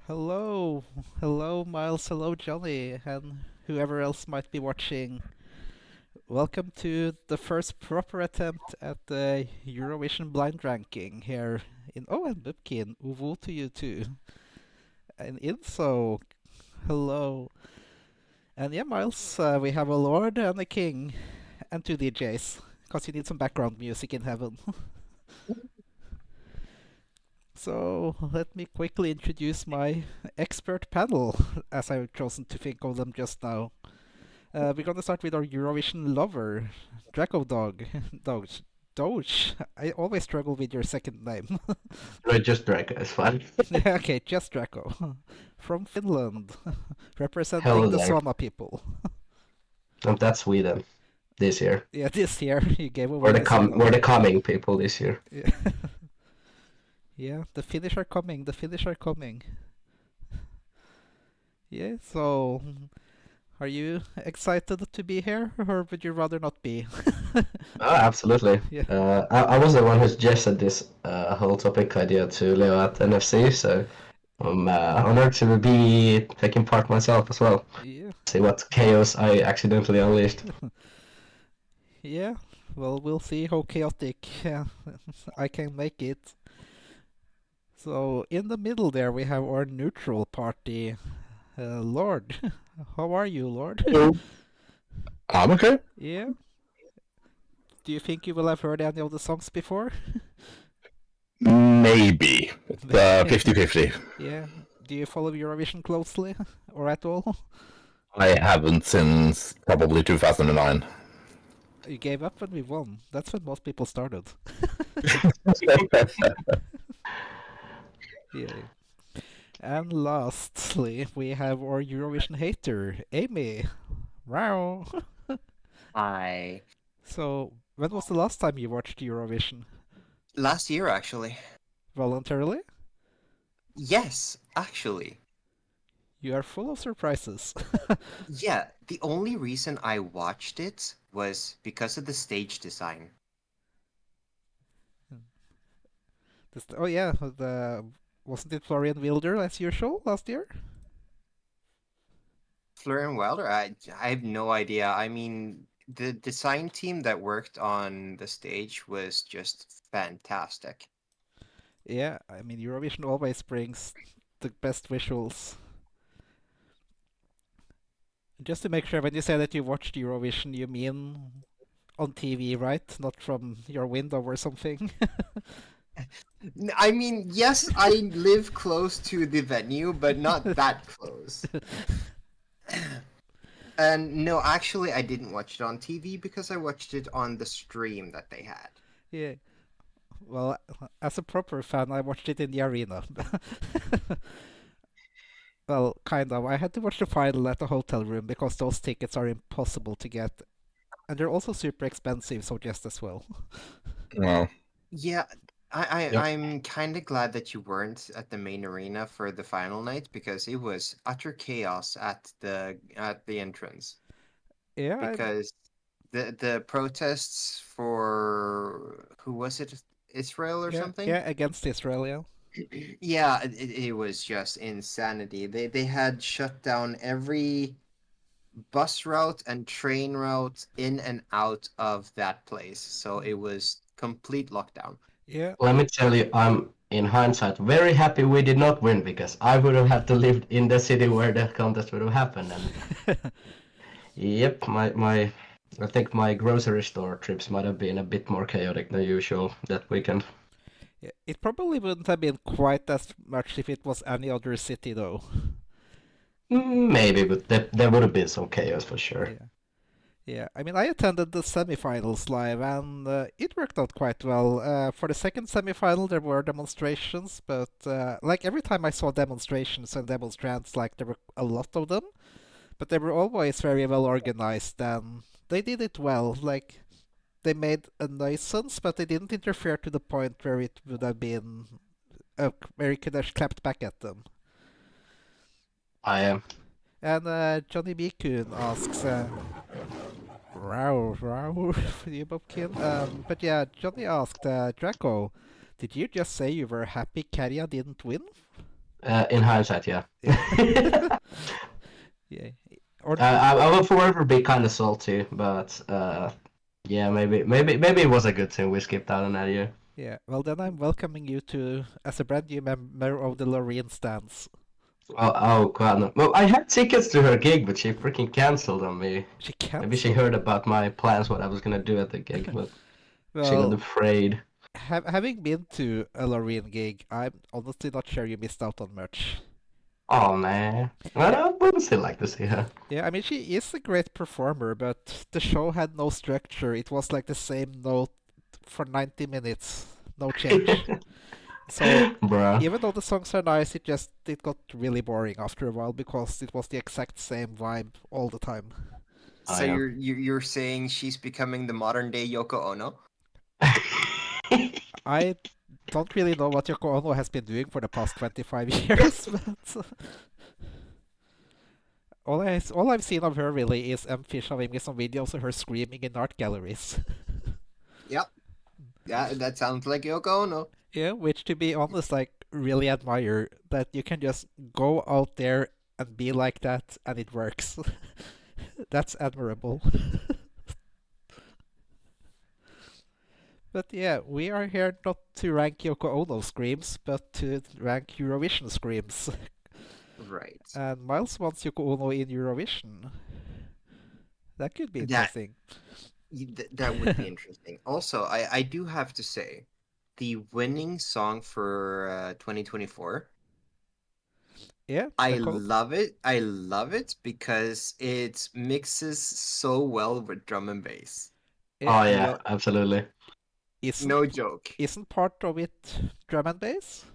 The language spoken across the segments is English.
Hello, hello, Miles, hello, Johnny, and whoever else might be watching. Welcome to the first proper attempt at the Eurovision blind ranking here in. Oh, and Bubkin, uwu to you too. And Inso, hello. And yeah, Miles, we have a lord and a king, and two DJs, because you need some background music in heaven. So let me quickly introduce my expert panel, as I've chosen to think of them just now. We're gonna start with our Eurovision lover, Drako Dog. Doge. Doge. I always struggle with your second name. No, just Drako is fine. Yeah, okay, just Drako. From Finland, representing Hello the there. Soma people. That's Sweden this year. Yeah, this year you gave away my We're signal. the coming people this year. Yeah, yeah, the Finnish are coming. The Finnish are coming. Yeah, so are you excited to be here, or would you rather not be? Oh, absolutely. Yeah. I was the one who suggested this whole topic idea to Leo at NFC, so I'm honored to be taking part myself as well. Yeah. See what chaos I accidentally unleashed. Yeah, well, we'll see how chaotic I can make it. So, in the middle there, we have our neutral party, Lord. How are you, Lord? Hello. I'm okay. Yeah. Do you think you will have heard any of the songs before? Maybe. It's 50-50. Yeah. Do you follow Eurovision closely or at all? I haven't since probably 2009. You gave up when we won. That's when most people started. Yeah. And lastly, we have our Eurovision hater, Amy. Wow. I So, when was the last time you watched Eurovision? last year actually. Voluntarily? Yes, actually. You are full of surprises. Yeah, the only reason I watched it was because of the stage design. Oh yeah, wasn't it Florian Wilder as usual last year? Florian Wilder, I have no idea. I mean, the design team that worked on the stage was just fantastic. Yeah, I mean Eurovision always brings the best visuals. Just to make sure, when you say that you watched Eurovision, you mean on TV, right? Not from your window or something. I mean, yes, I live close to the venue, but not that close. And no, actually, I didn't watch it on TV because I watched it on the stream that they had. Yeah. Well, as a proper fan, I watched it in the arena. Well, kind of. I had to watch the final at the hotel room because those tickets are impossible to get. And they're also super expensive, so just as well. Well, Yeah, Yep. I'm kind of glad that you weren't at the main arena for the final night because it was utter chaos at the entrance Yeah, because the protests for who was it, Israel or something? yeah, against Israel, yeah. Yeah, it was just insanity. They had shut down every bus route and train route in and out of that place. So it was complete lockdown. Yeah, Let me tell you, I'm in hindsight very happy we did not win because I would have had to live in the city where the contest would have happened. And yep, my I think my grocery store trips might have been a bit more chaotic than usual that weekend. yeah. It probably wouldn't have been quite as much if it was any other city, though. Maybe, but there would have been some chaos for sure. Yeah. Yeah, I mean, I attended the semifinals live, and it worked out quite well. For the second semifinal, there were demonstrations, but like every time I saw demonstrations and demonstrants, like there were a lot of them, but they were always very well organized, and they did it well. Like they made a nuisance, but they didn't interfere to the point where it would have been where you could have clapped back at them. I am. And Johnny Bikun asks, Row, row, for you, Bobkin. But yeah, Johnny asked, Draco, did you just say you were happy Karya didn't win? In hindsight, yeah. Yeah. Yeah. Or I will forever be kind of salty, but yeah, maybe it was a good thing we skipped out on that year. yeah. Well, then I'm welcoming you to as a brand new member of the Loreen stance. Oh god, no. Well, I had tickets to her gig, but she freaking canceled on me. She Maybe she canceled. heard about my plans, what I was gonna do at the gig, but she got Well, afraid. having been to a Loreen gig, I'm honestly not sure you missed out on much. Oh man, well, Yeah, I would still like to see her. yeah. I mean, she is a great performer, but the show had no structure. It was like the same note for 90 minutes, no change. So Bruh. even though the songs are nice, it got really boring after a while because it was the exact same vibe all the time. Oh So yeah. you're saying she's becoming the modern day Yoko Ono? I don't really know what Yoko Ono has been doing for the past 25 years, but all I've seen of her really is Fish showing me some videos of her screaming in art galleries. Yep. Yeah, that sounds like Yoko Ono. Yeah, which to be honest, like really admire that you can just go out there and be like that and it works. That's admirable. But yeah, we are here not to rank Yoko Ono screams, but to rank Eurovision screams. Right. And Miles wants Yoko Ono in Eurovision. That could be That interesting. that would be interesting. Also, I do have to say, the winning song for 2024, Yeah, I the code love it. I love it because it mixes so well with drum and bass. yeah, Oh yeah, No, absolutely. isn't no joke. isn't part of it drum and bass?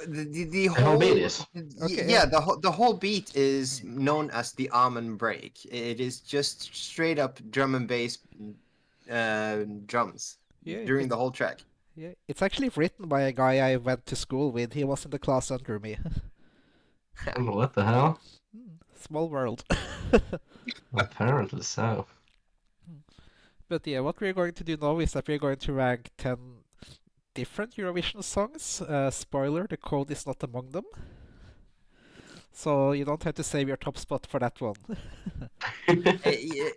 The The whole beat whole is. Okay, yeah, yeah, the whole beat is known as the almond break. It is just straight up drum and bass drums yeah, during the whole track. it's actually written by a guy I went to school with. He was in the class under me. What the hell? Small world. Apparently so. But yeah, what we're going to do now is that we're going to rank 10 different Eurovision songs. Spoiler, the code is not among them. So you don't have to save your top spot for that one.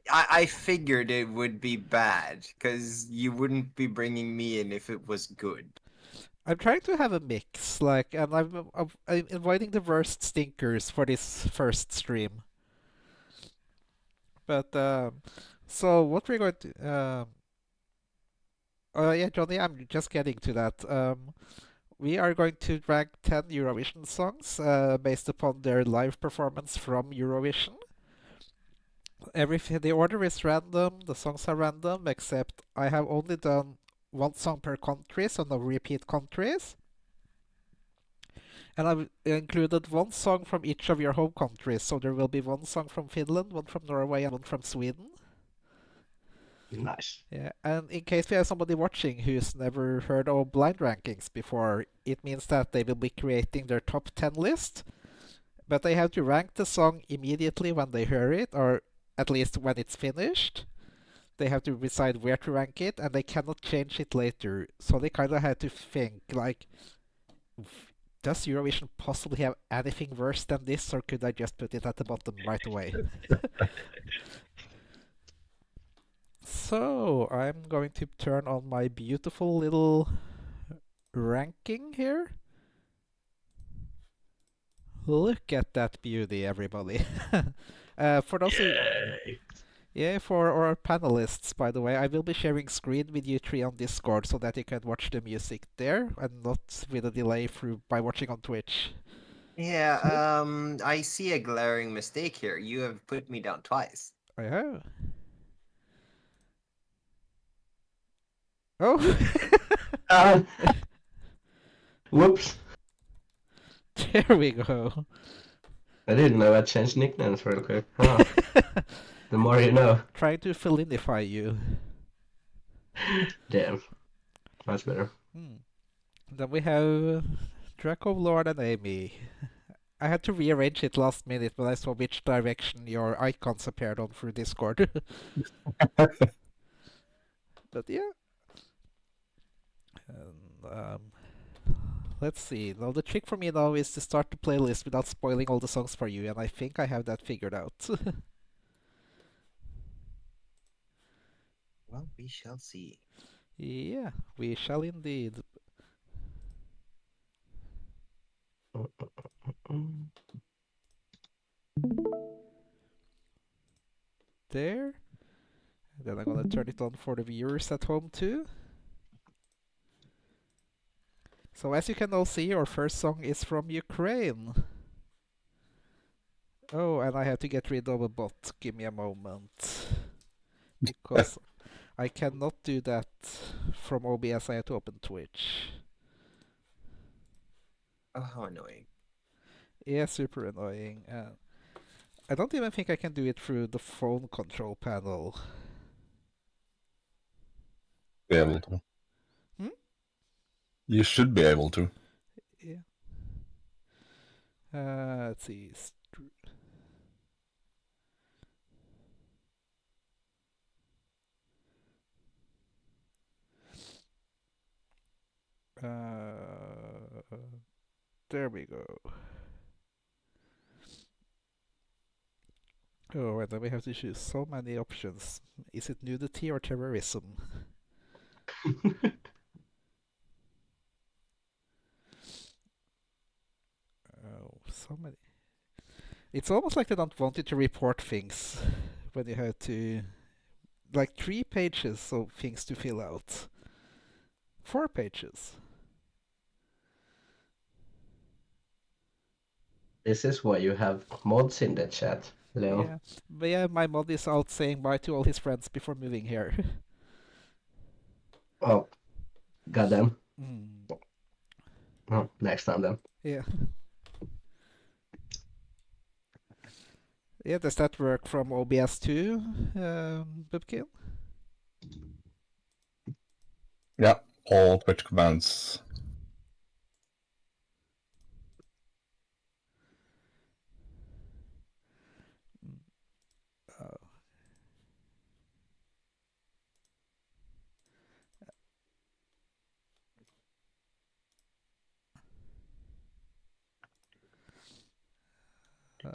I figured it would be bad because you wouldn't be bringing me in if it was good. I'm trying to have a mix, like, and I'm inviting the worst stinkers for this first stream. But so what we're going to, yeah, Johnny, I'm just getting to that. We are going to rank 10 Eurovision songs based upon their live performance from Eurovision. The order is random, the songs are random, except I have only done one song per country, so no repeat countries. And I've included one song from each of your home countries, so there will be one song from Finland, one from Norway, and one from Sweden. Nice. Yeah, and in case we have somebody watching who's never heard of blind rankings before, it means that they will be creating their top 10 list, but they have to rank the song immediately when they hear it, or at least when it's finished. They have to decide where to rank it, and they cannot change it later. So they kind of have to think, like, does Eurovision possibly have anything worse than this, or could I just put it at the bottom right away? So, I'm going to turn on my beautiful little ranking here. Look at that beauty, everybody. For those who, yeah, for our panelists, by the way, I will be sharing screen with you three on Discord so that you can watch the music there and not with a delay through by watching on Twitch. Yeah, I see a glaring mistake here. You have put me down twice. I have. Oh, Uh, whoops. there we go. I didn't know I changed nicknames real quick. Huh. The more you know. Trying to Fellinify you. Damn. Much better. Then we have Drako, Lord, and Amy. I had to rearrange it last minute when I saw which direction your icons appeared on through Discord. But yeah. And, Let's see. Now the trick for me now is to start the playlist without spoiling all the songs for you, and I think I have that figured out. Well, we shall see. Yeah, we shall indeed. There. Then I'm gonna turn it on for the viewers at home too. So as you can all see, our first song is from Ukraine. Oh, and I have to get rid of a bot. Give me a moment. Because I cannot do that from OBS. I have to open Twitch. Oh, how annoying. Yeah, super annoying. I don't even think I can do it through the phone control panel. Be able to. Hmm? You should be able to. Yeah. Let's see. There we go. Oh, and then we have to choose so many options. Is it nudity or terrorism? Oh, so many. It's almost like they don't want you to report things when you have to. Like 3 pages of things to fill out. 4 pages. This is why you have mods in the chat, Leo. Yeah, but yeah, my mod is out saying bye to all his friends before moving here. Oh, goddamn. Mm, Oh, next time then. yeah. Yeah, does that work from OBS too, Bubkin? Yeah, all Twitch commands. Oh.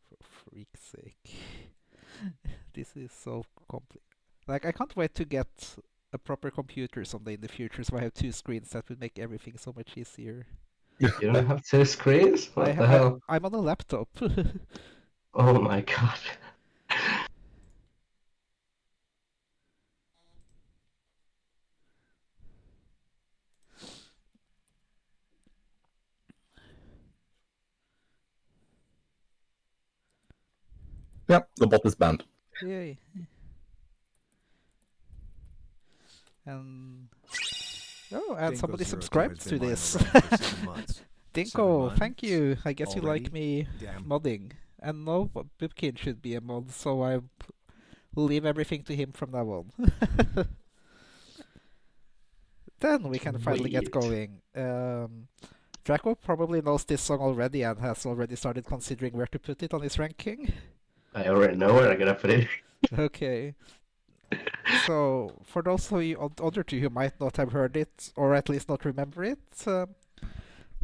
For freak's sake. This is so complicated. Like, I can't wait to get a proper computer someday in the future, so I have 2 screens. That would make everything so much easier. You don't have 2 screens? What the hell? I'm on a laptop. Oh my god. Yeah, the bot is banned. Yay. And somebody subscribed to this. Dinko, thank you. I guess you like me modding. And no, Bubkin should be a mod, so I leave everything to him from now on. Then we can finally get going. Drako probably knows this song already and has already started considering where to put it on his ranking. I already know where I'm gonna put it. Okay. So, for those of you other two who might not have heard it, or at least not remember it,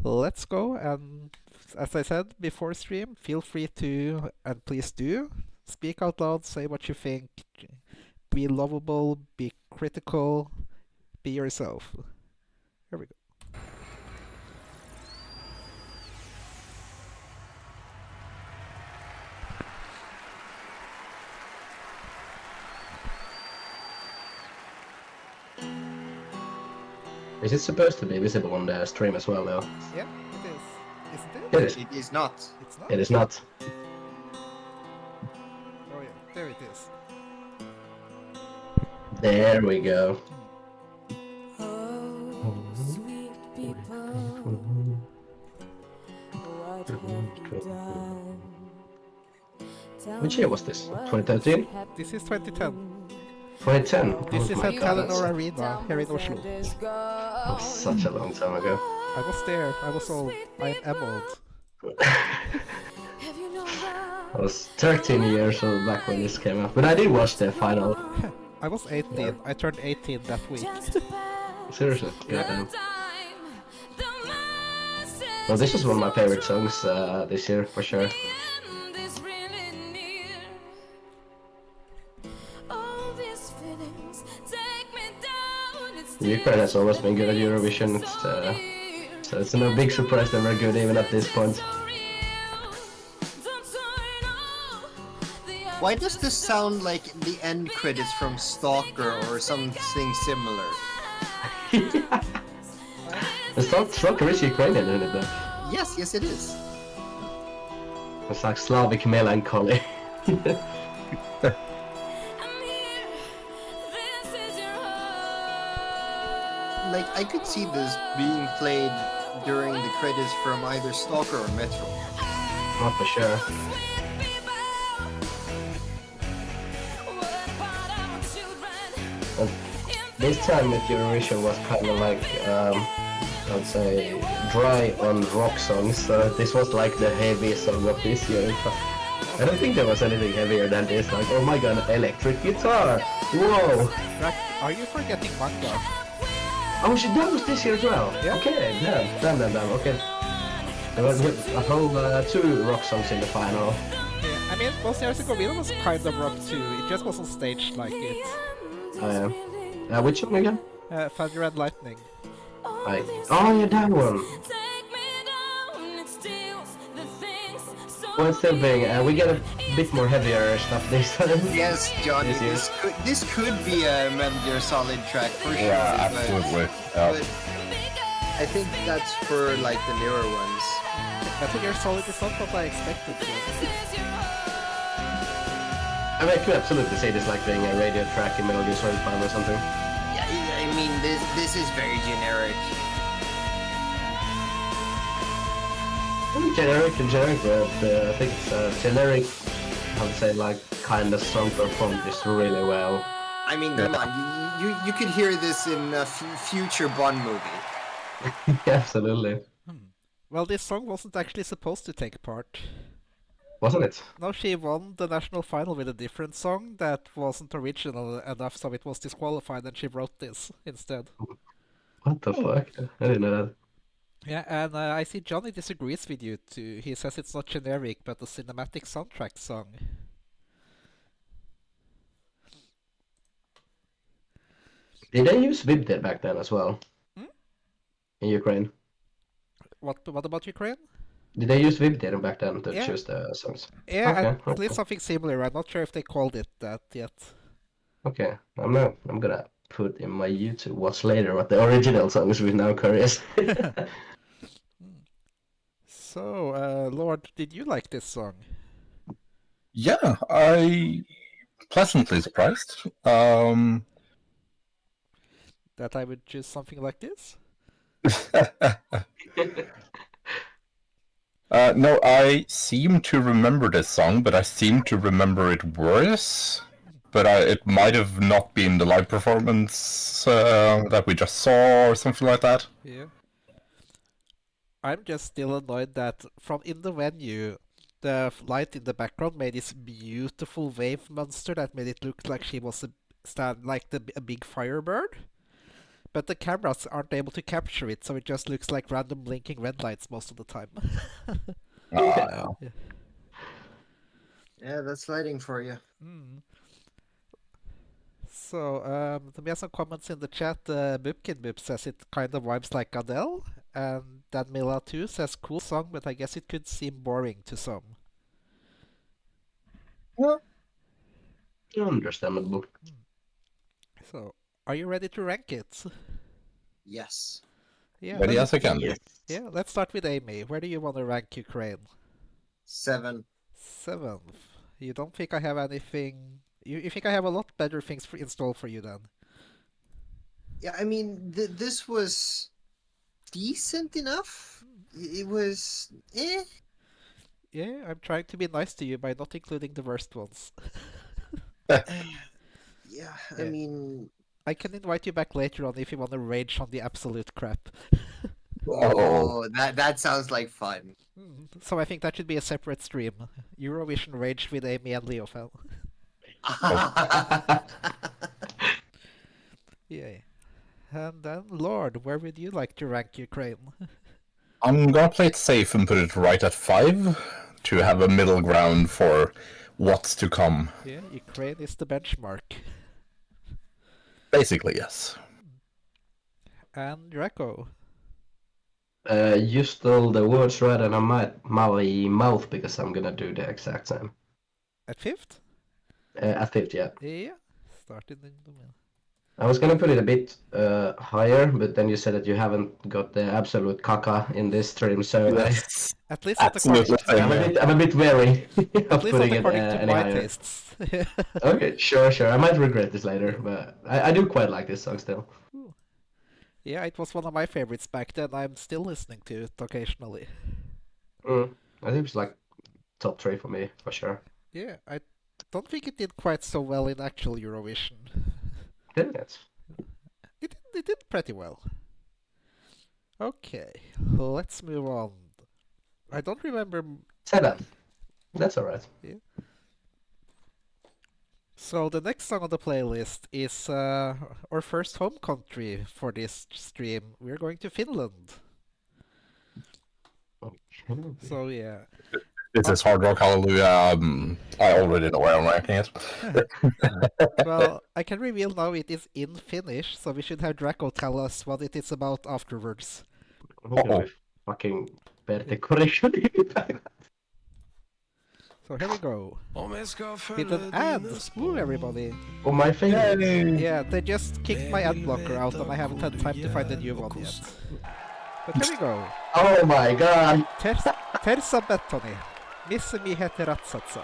let's go. And as I said before stream, feel free to, and please do, speak out loud, say what you think, be lovable, be critical, be yourself. Here we go. Is it supposed to be visible on the stream as well, Leo? Yeah, it is. Isn't it? It is. It is not. It's not? It is not. Oh yeah, there it is. There we go. Oh, sweet people, what have you done? Tell Which year was me this? what 2013? This is 2010. 2010? This is my at god, Telenor that's Arena here in Oslo. such a long time ago. I was there. I was old. I'm old. Have you known I was 13 years old back when this came out, but I did watch the final. I was 18. I turned 18 that week. just a pass Seriously, of goddamn. time? Well, this is one of my favorite songs this year for sure. Ukraine has always been good at Eurovision. So it's no big surprise that we're good even at this point. Why does this sound like the end credits from Stalker or something similar? The Stalker is Ukrainian, isn't it? Though? Yes, it is. It's like Slavic melancholy. Like, I could see this being played during the credits from either Stalker or Metro. Not for sure. And this time with Eurovision was kind of like, I would say, dry on rock songs. So this was like the heavy song of this year. I don't think there was anything heavier than this. Like, oh my god, electric guitar! Whoa! Are you forgetting manga? Oh shit, that was this year as well. Yeah. Okay, damn. Okay. There was a whole 2 rock songs in the final. Yeah, I mean, Bosnia Herzegovina was kind of rock too. It just wasn't staged like it. Which one again? Thunder and Lightning. Oh yeah, that one. Well, still being, we get a bit more heavier stuff this time. Yes, Johnny, This year. this could be a Metal Gear Solid track for sure. Yeah, but- absolutely. but I think that's for like the newer ones. Metal Gear Solid is not what I expected to. I mean, I could absolutely say this like being a radio track in Metal Gear Solid 5 or something. Yeah, I mean this is very generic. Generic, but I think it's generic, I would say, like, kind of song performed just really well. I mean, come on, you could hear this in a future Bond movie. Absolutely. Well, this song wasn't actually supposed to take part. Wasn't it? No, she won the national final with a different song that wasn't original enough, so it was disqualified, and she wrote this instead. What the fuck? I didn't know that. Yeah, and I see Johnny disagrees with you too. He says it's not generic, but a cinematic soundtrack song. Did they use Vibder back then as well? Hmm? In Ukraine? What about Ukraine? Did they use Vibder back then to Yeah. choose the songs? Yeah, Okay, at okay. least something similar. I'm not sure if they called it that yet. Okay, I'm gonna put in my YouTube watch later what the original songs with now curious. So, Lord, did you like this song? Yeah, I pleasantly surprised. That I would choose something like this? No, I seem to remember this song, but I seem to remember it worse. But it might have not been the live performance that we just saw or something like that. Yeah. I'm just still annoyed that from in the venue, the light in the background made this beautiful wave monster that made it look like she was a big firebird. But the cameras aren't able to capture it, so it just looks like random blinking red lights most of the time. Yeah, that's lighting for you. So, we have some comments in the chat. Boopkin Boop says it kind of vibes like Adele. And Dan Mila too says cool song, but I guess it could seem boring to some. Understandable. So, are you ready to rank it? Yes. Yeah, Ready as I can be. yeah, let's start with Amy. Where do you want to rank Ukraine? 7. 7th. You don't think I have anything... You think I have a lot better things installed for you then? Yeah, I mean, this was decent enough. It was Yeah, I'm trying to be nice to you by not including the worst ones. Yeah, I Yeah. mean, I can invite you back later on if you want to rage on the absolute crap. oh, that sounds like fun. So I think that should be a separate stream. Eurovision Rage with Amy and Leofel. Yeah. And then, Lord, where would you like to rank Ukraine? I'm gonna play it safe and put it right at 5 to have a middle ground for what's to come. Yeah, Ukraine is the benchmark. Basically, yes. And Drako. You stole the words right out of my mouth because I'm gonna do the exact same. At 5th? At 50, yeah. Yeah. Started in the middle. I was gonna put it a bit higher, but then you said that you haven't got the absolute caca in this stream, so Yes. At least not according Absolutely. to, I'm a bit wary at of least not putting it according to any my higher. tastes. Okay, sure. I might regret this later, but I do quite like this song still. Yeah, it was one of my favorites back then. I'm still listening to it occasionally. I think it's like top 3 for me, for sure. Yeah, I don't think it did quite so well in actual Eurovision. Yeah, that's... It did pretty well. Okay, let's move on. I don't remember. 7. That's alright. So the next song on the playlist is our first home country for this stream. We're going to Finland. So yeah. This is Hard Rock Hallelujah. I already know where I'm ranking it. Well, I can reveal now it is in Finnish, so we should have Drako tell us what it is about afterwards. Okay, fucking Pertti correction. So here we go. With an ad! Woo, everybody! Oh, my favorite. Yeah, they just kicked my ad blocker out and I haven't had time to find a new one yet. But here we go. Oh my god. Tersa Bettoni. Missä miehet ratsatsa.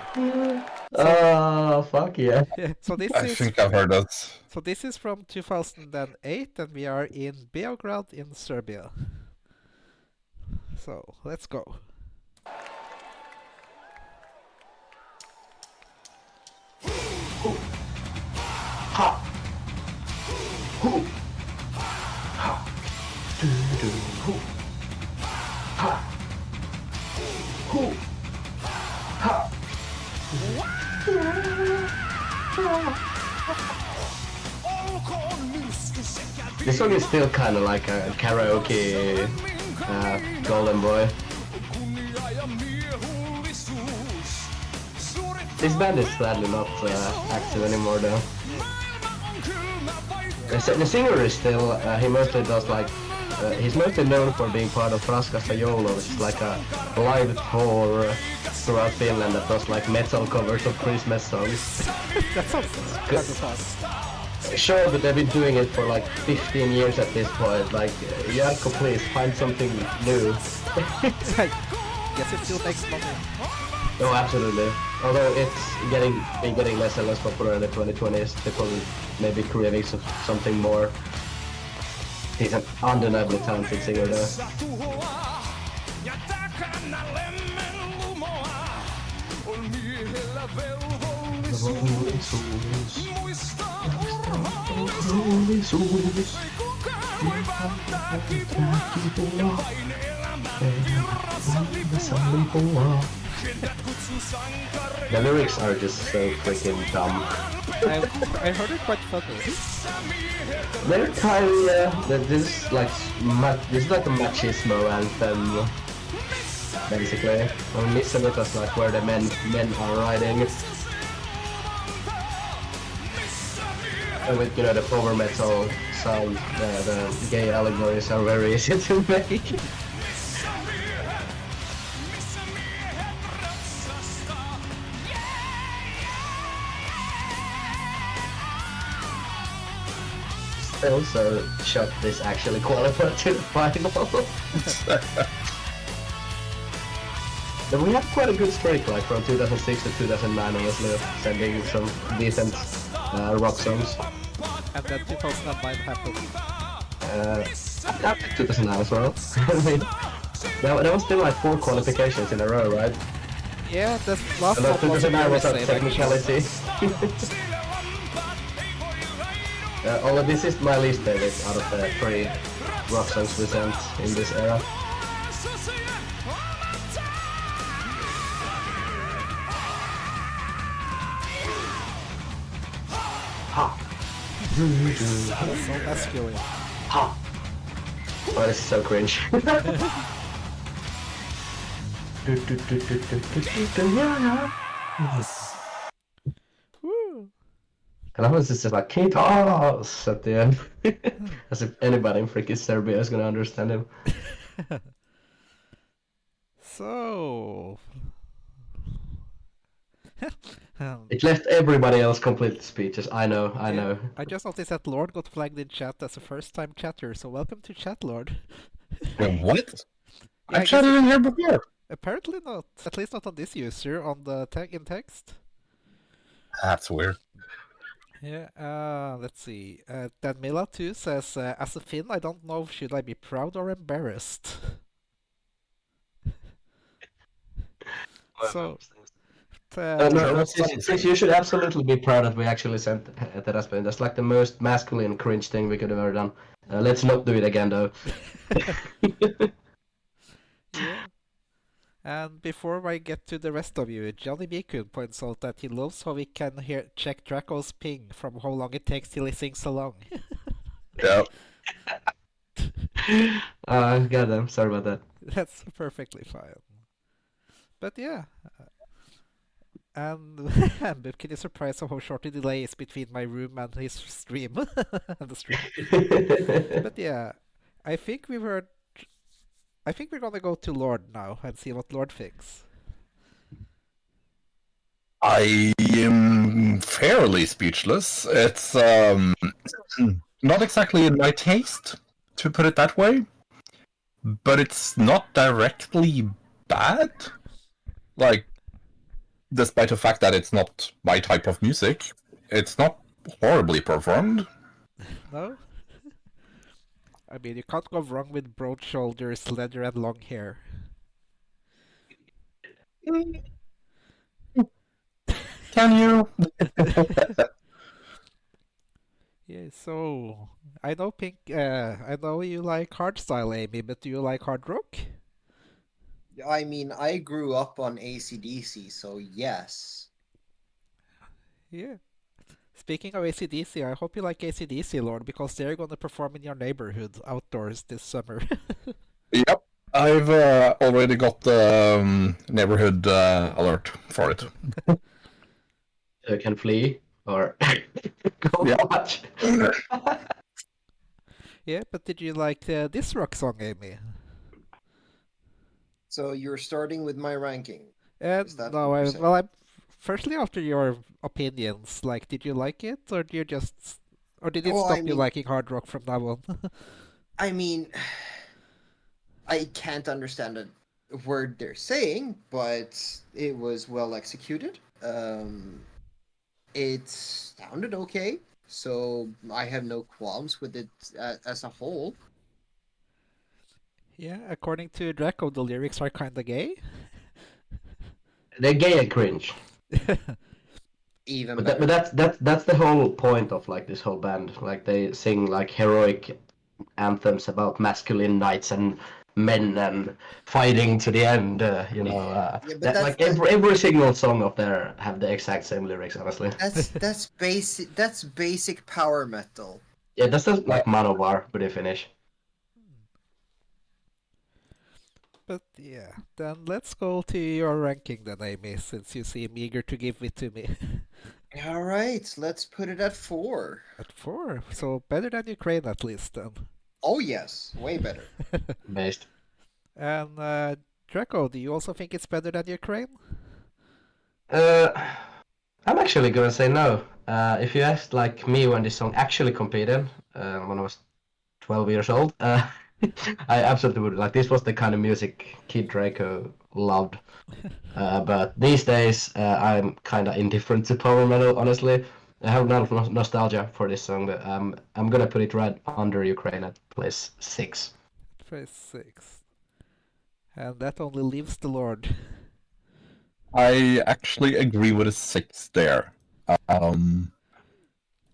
Oh, fuck yeah. So this I is think I've heard that. so this is from 2008 and we are in Beograd in Serbia. So let's go. Ha. Hu. Ha. Do do hu. Ha. Hu. Ha. This song is still kind of like a karaoke Golden Boy. This band is sadly not active anymore though. The singer is still, he mostly does like, he's mostly known for being part of Raskasta Joulu, which is like a live tour throughout Finland that does like metal covers of Christmas songs. That sounds kind of fun. Sure, but they've been doing it for like 15 years at this point. Like, Jarkko, please find something new. Guess it still makes money. Oh, absolutely. Although it's been getting less and less popular in the 2020s, people maybe craving something more. He's an undeniably talented singer though. The lyrics are just so freaking dumb. I heard it quite funny. They're kind of this is like a machismo anthem, basically. On Missanita's like where the men are riding. And with the power metal sound, the gay allegories are very easy to make. I also shocked this actually qualified to the final. But we had quite a good streak, like from 2006 to 2009, honestly, sending some decent rock songs. And then 2009 happened. After 2009 as well. I mean, that was still like 4 qualifications in a row, right? Yeah, the last And one was 2009 was a very same, actually. technicality. Although this is my least favorite out of the 3 rock songs we sent in this era. Ha! So masculine. Ha! Oh, this is so cringe. Woo! And I was just like, Kitos! At the end. As if anybody in freaking Serbia is gonna understand him. So, It left everybody else completely speechless. I know, I yeah, know. I just noticed that Lord got flagged in chat as a first-time chatter, so welcome to chat, Lord. What? Yeah, I I've guess chatted in here before. apparently not. At least not on this user, on the in text. That's weird. Yeah, let's see. Danmila too says, as a Finn, I don't know should I be proud or embarrassed. So, No, Show no, us since something. you should absolutely be proud that we actually sent Teraspen. That's like the most masculine cringe thing we could have ever done. Let's not do it again, though. yeah. And before I get to the rest of you, Johnny Mikun points out that he loves how we can check Draco's ping from how long it takes till he sings along. Yeah. Goddamn, sorry about that. That's perfectly fine. But yeah, and I'm kind of surprised of how short the delay is between my room and his stream and the stream. But yeah, I think we were. I think we're gonna go to Lord now and see what Lord thinks. I am fairly speechless. It's not exactly in my taste, to put it that way, but it's not directly bad. Like, despite the fact that it's not my type of music, it's not horribly performed. No? I mean, you can't go wrong with broad shoulders, leather, and long hair. Can you? Yeah, so I know Pink. I know you like hardstyle, Amy, but do you like hard rock? I mean, I grew up on AC/DC, so yes. Yeah. Speaking of AC/DC, I hope you like AC/DC, Lord, because they're gonna perform in your neighborhood outdoors this summer. Yep. I've already got the neighborhood alert for it. Can flee or go Yeah. watch. Yeah, but did you like this rock song, Amy? So you're starting with my ranking. And Is that no, what you're saying? well, I'm firstly after your opinions. Like, did you like it, or do you just, or did it Well, stop I you mean, liking hard rock from now on? I mean, I can't understand a word they're saying, but it was well executed. It sounded okay, so I have no qualms with it as a whole. Yeah, according to Drako, the lyrics are kinda gay. They're gay and cringe. Even But better. that's the whole point of like this whole band. Like they sing like heroic anthems about masculine knights and men and fighting to the end. Yeah, but That that's like every single song of there have the exact same lyrics. Honestly, that's basic. That's basic power metal. yeah, that's just like Manowar, but they finish. But yeah, then let's go to your ranking then, Amy, since you seem eager to give it to me. All right, let's put it at 4. At 4, so better than Ukraine at least then. Oh yes, way better. Based. And Draco, do you also think it's better than Ukraine? Uh, I'm actually gonna say no. If you asked like me when this song actually competed, when I was 12 years old, I absolutely would. Like this was the kind of music Kid Draco loved. But these days, I'm kind of indifferent to power metal. Honestly, I have a lot of nostalgia for this song, but I'm gonna put it right under Ukraine at place 6. Place 6. And that only leaves the Lord. I actually agree with a 6 there. I'm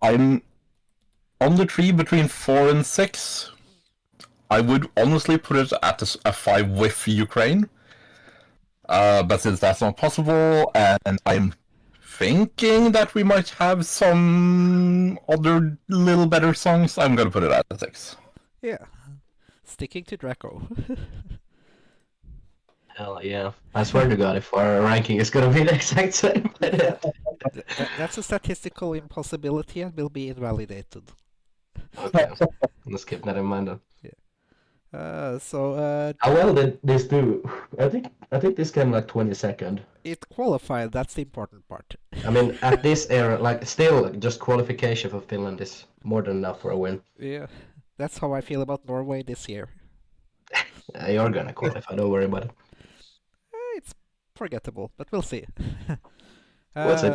on the tree between 4 and 6. I would honestly put it at a 5 with Ukraine. But since that's not possible, and I'm thinking that we might have some other little better songs, I'm gonna put it at a 6. Yeah, sticking to Draco. Hell yeah. I swear to God, if our ranking is gonna be the exact same. That's a statistical impossibility and will be invalidated. Okay, let's keep that in mind then. How well did this do? I think this came like 22nd. it qualified, that's the important part. I mean, at this era, like still, just qualification for Finland is more than enough for a win. Yeah, that's how I feel about Norway this year. You're gonna qualify, don't worry about it. It's forgettable, but we'll see. What's it?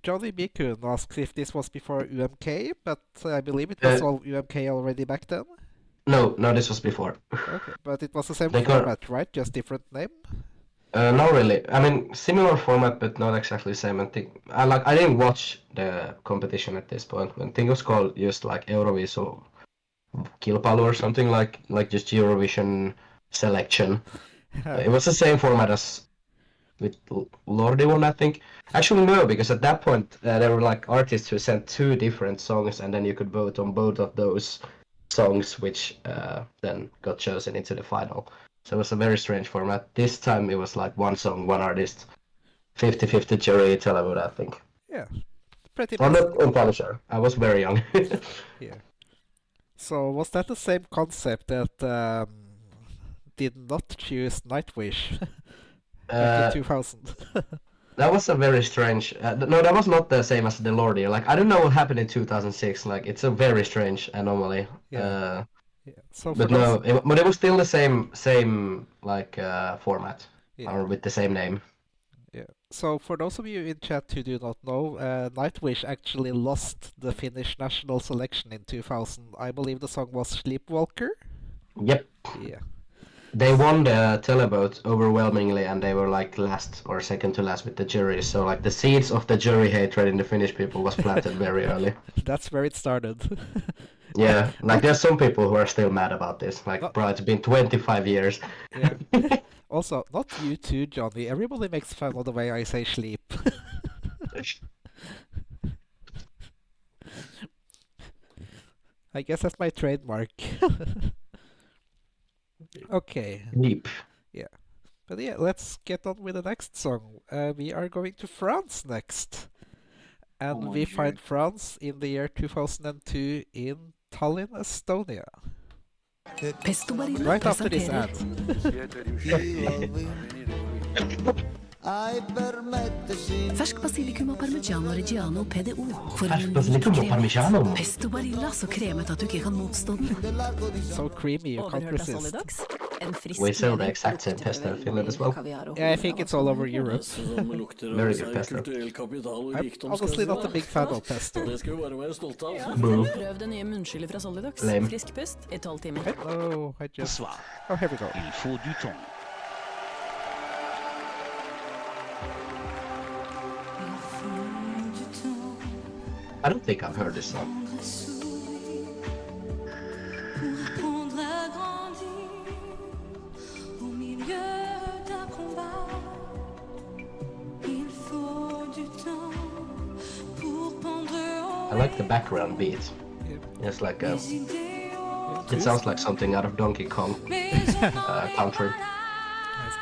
Johnny Bikun asks if this was before UMK, but I believe it was all UMK already back then. No, this was before. Okay, but it was the same They got- format, right? Just different name? Not really. I mean, similar format, but not exactly the same. I didn't watch the competition at this point. I think it was called just like Eurovision Kilpailu or something like just Eurovision selection. It was the same format as with Lordi one, I think. Actually, no, because at that point there were like artists who sent 2 different songs, and then you could vote on both of those songs, which then got chosen into the final. So it was a very strange format. This time it was like 1 song, 1 artist, 50-50 jury, Televote, I think. Yeah, pretty I'm much. not entirely sure. I was very young. Yeah. So was that the same concept that did not choose Nightwish back in 2000? That was a very strange. No, that was not the same as the Lordi. Like I don't know what happened in 2006. Like it's a very strange anomaly. Yeah. Yeah. So for But those, no, but it was still the same like format yeah. or with the same name. Yeah. So for those of you in chat who do not know, Nightwish actually lost the Finnish national selection in 2000. I believe the song was Sleepwalker. Yep. Yeah. They won the televote overwhelmingly, and they were like last or second to last with the jury. So like the seeds of the jury hatred in the Finnish people was planted very early. That's where it started. Yeah, like there's some people who are still mad about this. Like, No. bro, it's been 25 years. Yeah. Also, not you too, Johnny. Everybody makes fun of the way I say sleep. I guess that's my trademark. Okay. Leap. But yeah, let's get on with the next song. We are going to France next. And Oh we mon find Dieu. France in the year 2002 in Tallinn, Estonia. Pesto Barilla Right after this presenterer ad. fersk basilikum og parmigiano reggiano PDO for Fersk en basilikum og unik parmigiano? kremet. Pesto Barilla så kremet at du ikke kan motstå den. So creamy, you can't Overhørt av resist. Solidax. En frisk We sell the mening exact same lukter pesto in veldig Finland as well. kaviar og Yeah, I humle think av it's all over sånne Europe. Som lukter av Very seg good pesto. kulturell kapital og I'm rikdom, honestly skal not a jeg big fan of pesto. Det skal vi bare være stolte av. Boo. Prøv det nye munnskyllet fra Solidax. Lame. Frisk pust i 12 timer. Oh, I just... Bonsoir. Oh, here we go. Il faut du temps. I don't think I've heard this song. Pour apprendre à grandir au milieu d'un combat. Il faut du temps pour pendre I like the background beat. Yeah. It's like a, les idéaux. it sounds like something out of Donkey Kong country.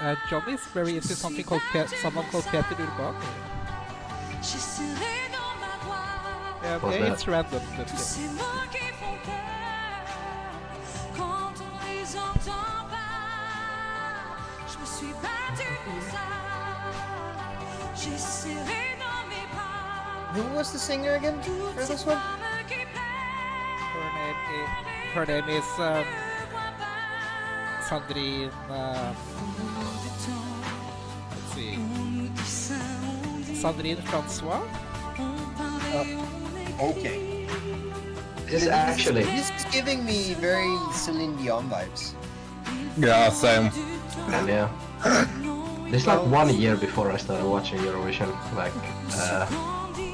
Yes, Johnny is very into something called someone called Peter Urban. Je serai dans ma gloire. Yeah, What's yeah, that? it's random, but Tous yeah. ces mots qui font peur, quand on les entend pas, je me suis battue pour ça. J'ai serré dans mes bras Who was the singer again toutes for ces this one? femmes qui pleurent. Her name is Ne vois pas. Sandrine. Au moment du temps, Let's see. on nous dit ça, on dit Sandrine Francois. on parle et on écrit. Okay. This actually, This is giving me very Celine Dion vibes. Yeah, same. and yeah, this is like 1 year before I started watching Eurovision. Like,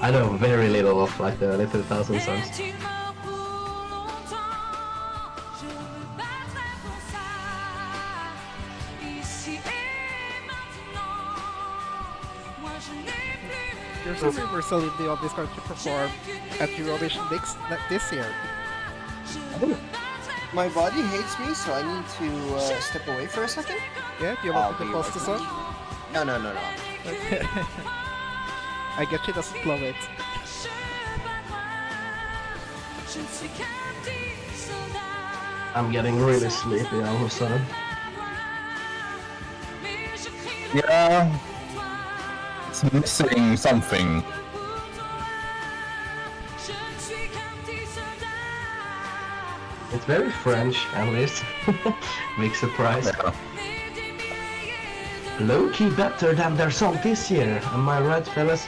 I know very little of like the early 2000 songs. Est-il mort pour longtemps? Je me battrai pour ça. Ici et maintenant. Moi je n'ai plus. There's a rumor Celine Dion is going to perform at Eurovision this year. Je me battrai My body hates me, so I need to step away for a second. comme Yeah, do you want me to post the song? No. Okay. I guess she doesn't love it. I'm getting really sleepy all of a sudden. Yeah, it's missing something. It's very French, at least. Big surprise. Yeah. Low-key better than their song this year. Am I right, fellas?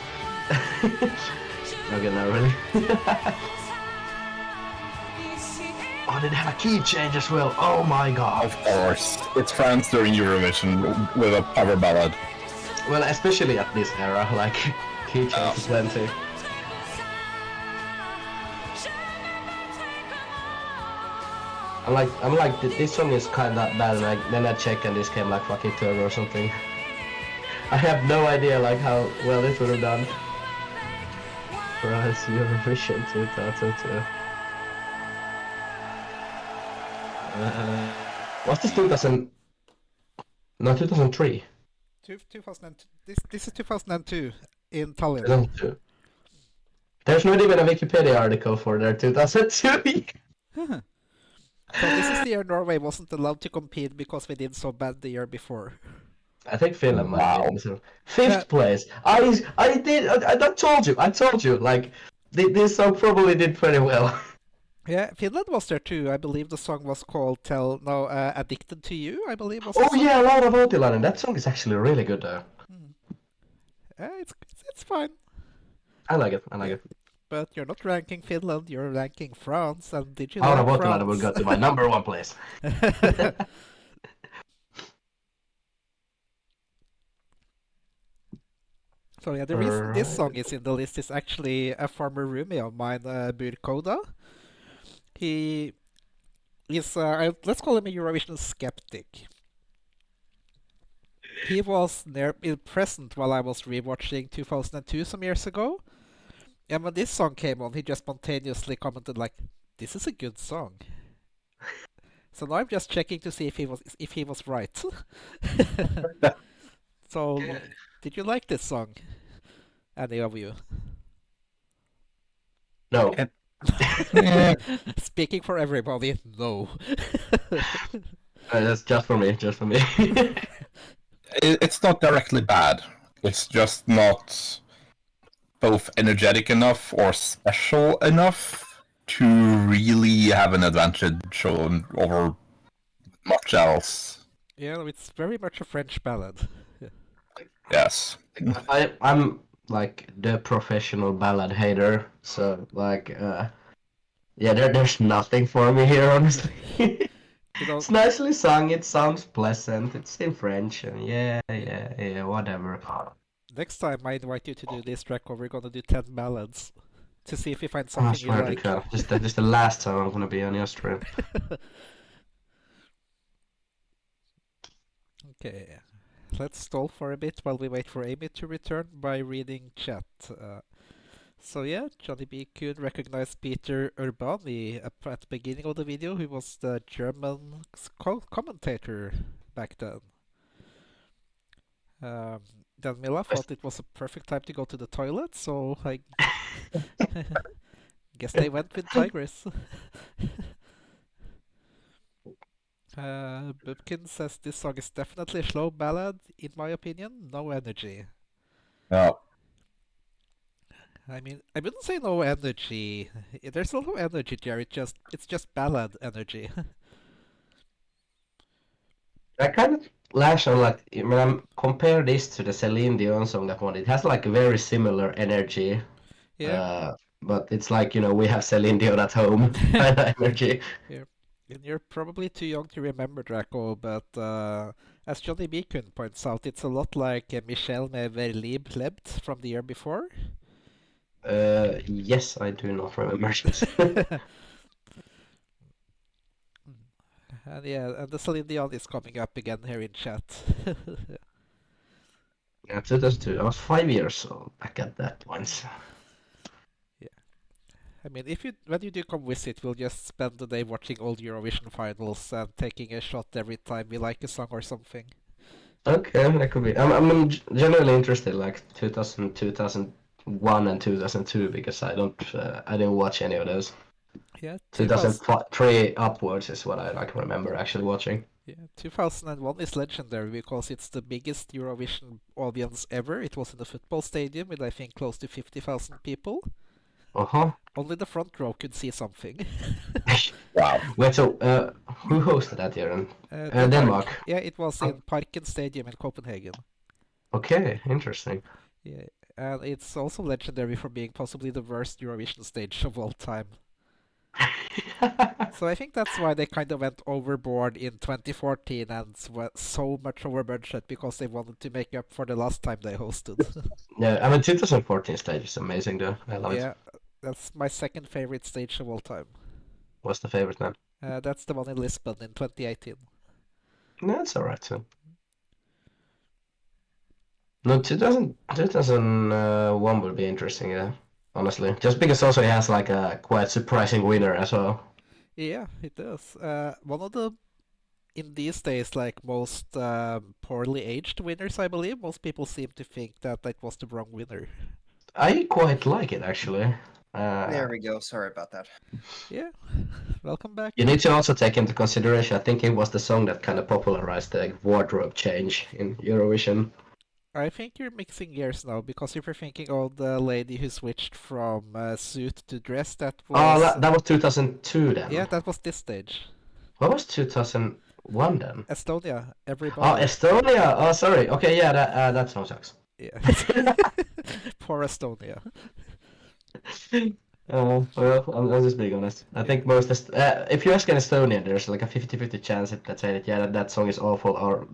Okay, not really. Oh, did it have a key change as well? Oh my god. Of course, it's France during Eurovision with a power ballad. Well, especially at this era, like, key change plenty. I'm like, this song is kinda bad, and then I check and this came like fucking third or something. I have no idea like how well it would have done. France Eurovision 2002. What's this 2000? No, 2003. 2002. This is 2002 in Tallinn. 2002. There's not even a Wikipedia article for their 2002. So this is the year Norway wasn't allowed to compete because we did so bad the year before. I think Finland might Wow. be so. Fifth place. I told you, like, this song probably did pretty well. Yeah, Finland was there too. I believe the song was called Addicted to You, I believe was the Oh song. yeah, Laura Voutilainen. That song is actually really good though. It's fine. I like it. But you're not ranking Finland, you're ranking France, and did you Laura like Voutilainen will France? go to my number one place. So yeah, the reason this song is in the list is actually a former roomie of mine, Burkoda. He is, let's call him a Eurovision skeptic. He was present while I was rewatching 2002 some years ago. And when this song came on, he just spontaneously commented like, "This is a good song." So now I'm just checking to see if he was right. So, did you like this song? Any of you? No. Yeah. Speaking for everybody, no. That's just for me. It's not directly bad. It's just not both energetic enough or special enough to really have an advantage over much else. Yeah, it's very much a French ballad. Yes. I'm like the professional ballad hater, so like yeah, there's nothing for me here, honestly. You know, It's nicely sung, it sounds pleasant, it's in French, and yeah, whatever. next time I invite you to do this Drako, we're gonna do 10 ballads to see if you find I something you swear to like. God, just the last time I'm gonna be on your stream. Okay, let's stall for a bit while we wait for Amy to return by reading chat. So yeah, Johnny B. could recognize Peter Urbani at the beginning of the video, who was the German commentator back then. Then Mila thought it was a perfect time to go to the toilet, so I guess they went with Tigress. Bubkin says this song is definitely a slow ballad, in my opinion, no energy. No. I mean, I wouldn't say no energy. There's a lot of energy there. It's just ballad energy. I kind of lash on like when I compare this to the Celine Dion song that one. It has like a very similar energy. Yeah. But it's like, you know, we have Celine Dion at home kind of energy. Yeah. And you're probably too young to remember Drako, but as Johnny Beacon points out, it's a lot like Michel med Verlib Lebt from the year before. Yes, I do not remember this. And yeah, and the Celine Dion is coming up again here in chat. Yeah, 2002. I was 5 years old back at that point. Yeah. I mean, when you do come visit, we'll just spend the day watching old Eurovision finals and taking a shot every time we like a song or something. Okay, that could be. I'm generally interested like 2000, 2001 and 2002 because I didn't watch any of those. Yeah, 2000. 2003 upwards is what I like remember actually watching. Yeah, 2001 is legendary because it's the biggest Eurovision audience ever. It was in a football stadium with I think close to 50,000 people. Uh-huh. Only the front row could see something. Wow. Wait, so who hosted that year then? Denmark. Yeah, it was Oh. in Parken Stadium in Copenhagen. Okay, interesting. Yeah, and it's also legendary for being possibly the worst Eurovision stage of all time. So I think that's why they kind of went overboard in 2014 and went so much over budget because they wanted to make up for the last time they hosted. Yeah, I mean 2014 stage is amazing though. I love Yeah, it. that's my second favorite stage of all time. What's the favorite then? That's the one in Lisbon in 2018. No, it's alright too. No, 2001 would be interesting, yeah. Honestly, just because also he has like a quite surprising winner as well. Yeah, it does. One of the in these days like most poorly aged winners, I believe. Most people seem to think that that was the wrong winner. I quite like it actually. There we go. Sorry about that. Yeah, welcome back. You need to also take into consideration, I think it was the song that kind of popularized the wardrobe change in Eurovision. I think you're mixing gears now because if you're thinking of the lady who switched from suit to dress, that Oh, was that was 2002 then. yeah, that was this stage. What was 2001 then? Estonia, Oh, everybody. Estonia. Oh, sorry. Okay, yeah, that song sucks. Yeah. Poor Estonia. Well, I'm just being honest. I think if you ask an Estonian, there's like a 50-50 chance that say that yeah, that song is awful or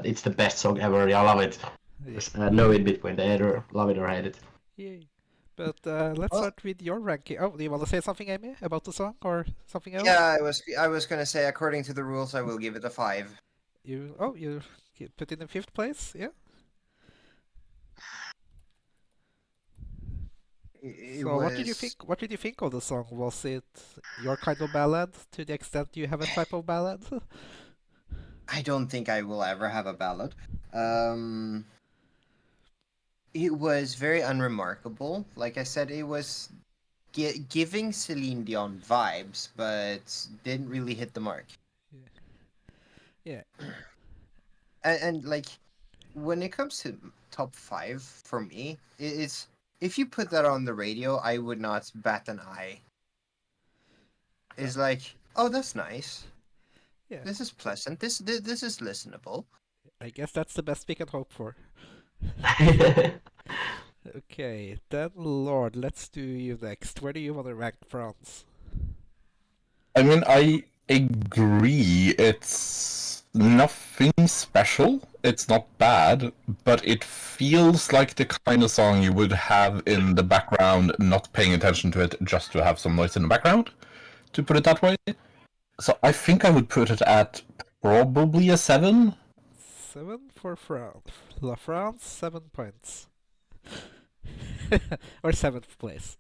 it's the best song ever. Yeah, I love it. Yeah. There's no in between. They either love it or hate it. Yay. But let's Well- start with your ranking. Oh, do you want to say something, Amy, about the song or something else? Yeah, I was gonna say according to the rules, I will give it a 5. You put it in fifth place, yeah. So what did you think? What did you think of the song? Was it your kind of ballad to the extent you have a type of ballad? I don't think I will ever have a ballad. It was very unremarkable. Like I said, it was giving Celine Dion vibes, but didn't really hit the mark. Yeah. And like when it comes to top 5 for me, it's if you put that on the radio, I would not bat an eye. It's like, oh, that's nice. Yeah. This is pleasant. This is listenable. I guess that's the best we can hope for. Okay, then Lord, let's do you next. Where do you want to rank France? I mean, I agree. It's nothing special. It's not bad, but it feels like the kind of song you would have in the background, not paying attention to it, just to have some noise in the background, to put it that way. So I think I would put it at probably a 7. 7 for France. La France, 7 points. Or 7th place.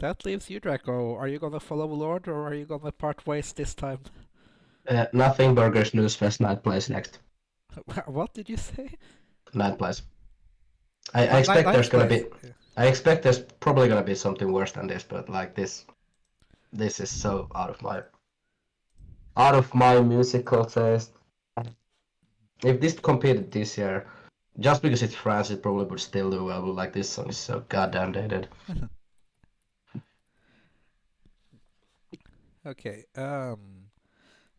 That leaves you, Drako. Are you gonna follow Lord or are you gonna part ways this time? Nothing Burgers News Fest 9th place next. What did you say? 9th place. I expect there's gonna be. Yeah. I expect there's probably gonna be something worse than this, but like this is so out of my musical taste. If this competed this year, just because it's France, it probably would still do well. But like this song is so goddamn dated. Okay,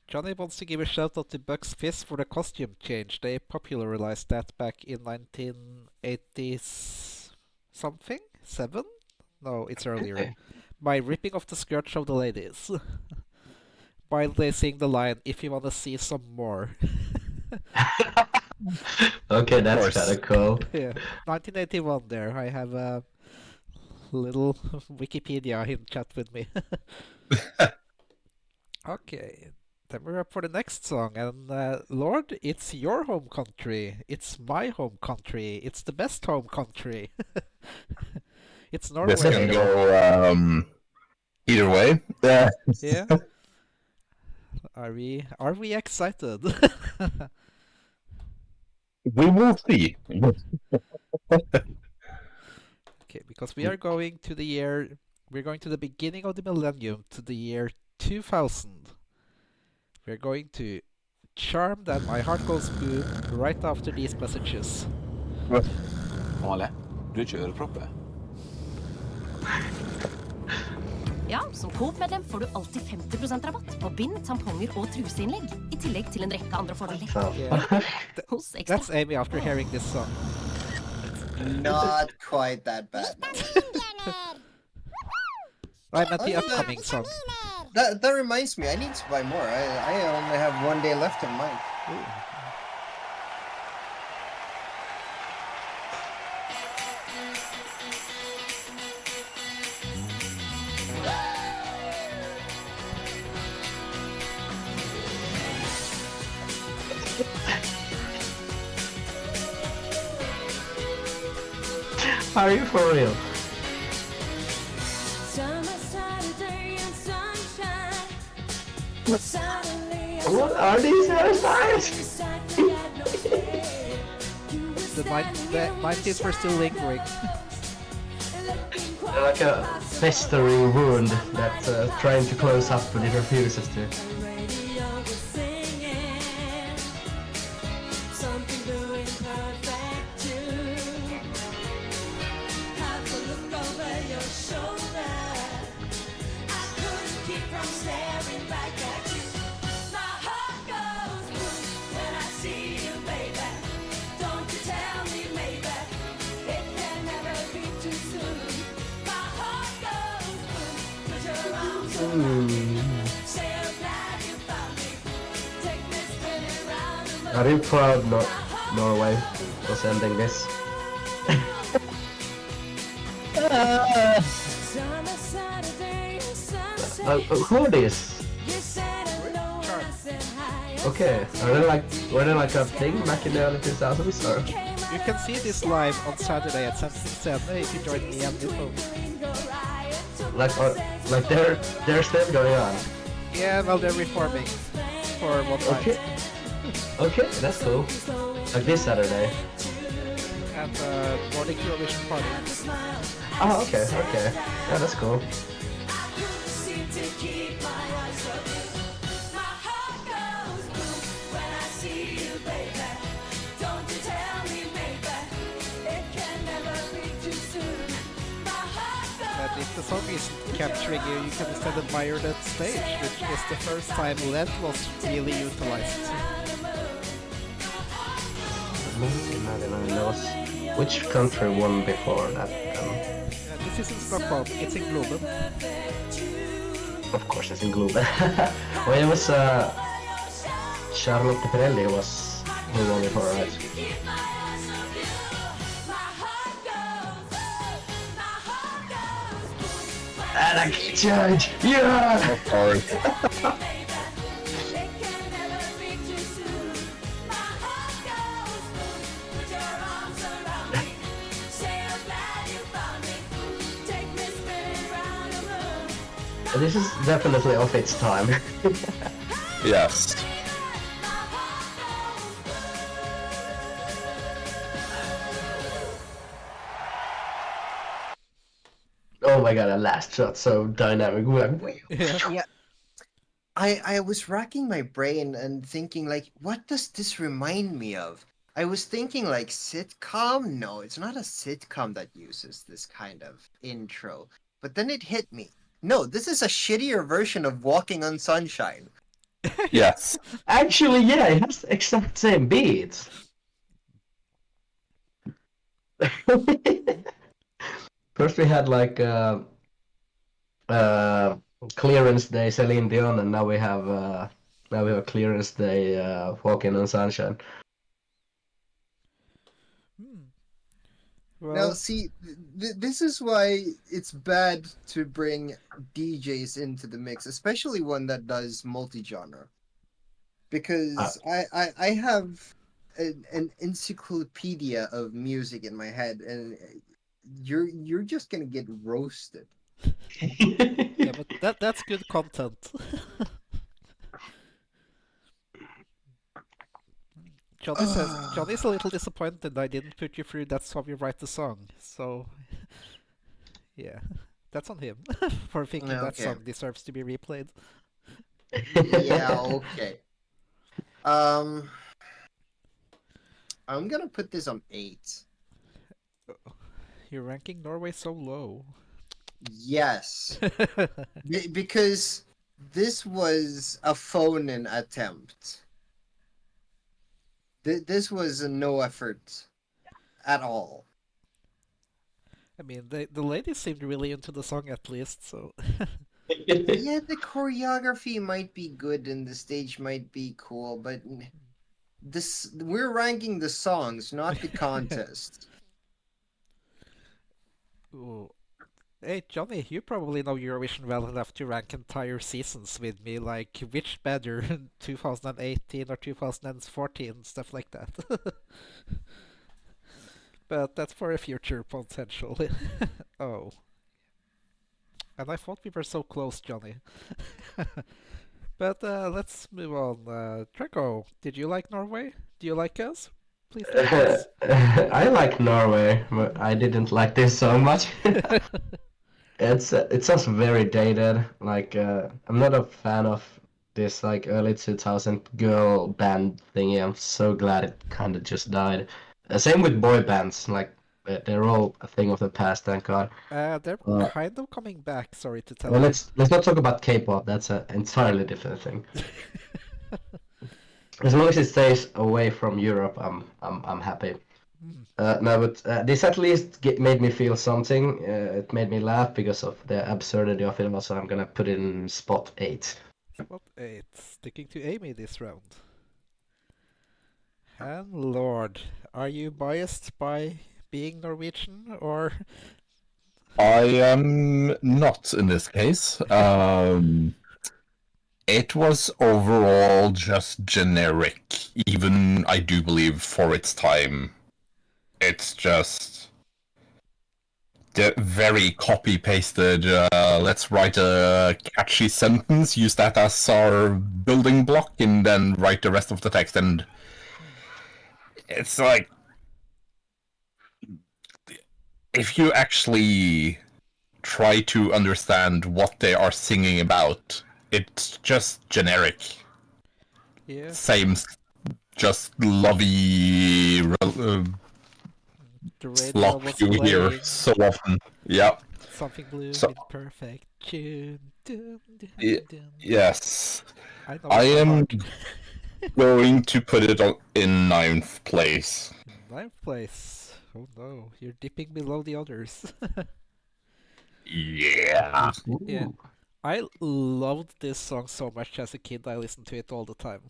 Johnny wants to give a shout out to Bucks Fizz for the costume change. They popularized that back in 1980 something? 7? No, it's earlier. Okay. By ripping off the skirts of the ladies. While they sing the line, if you want to see some more. Okay, that's course. kind of cool. Yeah, 1981 there. I have a little Wikipedia in chat with me. Okay, then we're up for the next song. And Lord, it's your home country. It's my home country. It's the best home country. It's Norway. This can go either way. Yeah. Are we excited? We will see. Okay, because we are going to we're going to the beginning of the millennium, to the year 2000. We're going to Charm That My Heart Goes Boom right after these messages. Ale, du er ikke øreproppe. Ja, som Coop-medlem får du alltid 50% rabatt på bind, tamponger og truseinnlegg, i tillegg til en rekke andre fordeler. Yeah. Hos Ekstra. That's Amy after hearing this song. Not quite that bad. I meant the upcoming song. That reminds me, I need to buy more. I only have 1 day left in mine. Are you for real? Summer, Saturday, and sunshine. Suddenly, I What are these hairstyles? exactly had no shade. You were The standing 90s were still lingering. looking They're like a festering wound that's trying to close up, but it refuses to. radio was singing something doing perfect too. Have a look over your shoulder. I couldn't keep from staring back at you. My heart goes boom when I see you, baby. Don't you tell me, maybe it can never be too soon. My heart goes boom, put your arms around me. Say I'm glad you found me. Take me spinning round the moon. Are you proud Norway for sending this? Summer, Saturday, sunset. Who is? You said hello and I said hi. Okay, were they like a thing back in the early 2000s or? You can see this live on Saturday at 7 if you join me and Nifo. Like they're still going on. Yeah, well, they're reforming for one night. Okay. Okay, that's cool. Like this Saturday. And Nordic Eurovision party. Oh, okay. Yeah, that's cool. And if the song isn't capturing you, you can instead admire that stage, which is the first time LED was really utilized. There was, which country won before that? This is in Stockholm, it's in Globen. Of course, it's in Globen. Well, it was Charlotte Pirelli who won before, right? And I get charged! Yeah! Sorry. This is definitely of its time. Yes. Oh my god, that last shot so dynamic. Yeah. I was racking my brain and thinking, like, what does this remind me of? I was thinking, like, sitcom? No, it's not a sitcom that uses this kind of intro. But then it hit me. No, this is a shittier version of Walking on Sunshine. Yes. Actually, yeah, it has the exact same beats. First we had like Clearance Day Celine Dion, and now we have Clearance Day Walking on Sunshine. Well, Now, see, this is why it's bad to bring DJs into the mix, especially one that does multi-genre. Because I have an encyclopedia of music in my head, and you're just gonna get roasted. yeah, but that's good content. Johnny says Johnny's a little disappointed I didn't put you through That's How You Write the Song. So, yeah, that's on him for thinking that Okay. song deserves to be replayed. Yeah, okay. I'm gonna put this on 8. You're ranking Norway so low. Yes. Because this was a phone-in attempt. This was no effort at all. I mean, the ladies seemed really into the song at least, so. Yeah, the choreography might be good and the stage might be cool, but we're ranking the songs, not the contest. Ooh. Hey, Johnny, you probably know Eurovision well enough to rank entire seasons with me, like which better, 2018 or 2014, stuff like that. But that's for a future potential. Oh. And I thought we were so close, Johnny. But let's move on. Drako, did you like Norway? Do you like us? Please like us. I like Norway, but I didn't like this so much. It sounds very dated. Like I'm not a fan of this like early 2000 girl band thingy. I'm so glad it kind of just died. Same with boy bands. Like they're all a thing of the past. Thank God. They're Uh, kind of coming back, sorry to tell well, you. let's not talk about K-pop. That's an entirely different thing. As long as it stays away from Europe, I'm happy. No, but this at least made me feel something. It made me laugh because of the absurdity of it. Also, I'm gonna put it in spot 8. Spot 8, sticking to Amy this round. And Lord, are you biased by being Norwegian, or? I am not in this case. It was overall just generic, even I do believe for its time. It's just very copy pasted. Let's write a catchy sentence, use that as our building block, and then write the rest of the text. And it's like, if you actually try to understand what they are singing about, it's just generic. Yeah. Same, just lovey The radio slop was you hear playing so often. Yeah. Something Blue So- in perfect tune. Dun, dun, Y- dun. Yes. I know I it by am heart. going to put it in 9th place. 9th place. Oh no, you're dipping below the others. Yeah. Yeah. I loved this song so much as a kid, I listened to it all the time.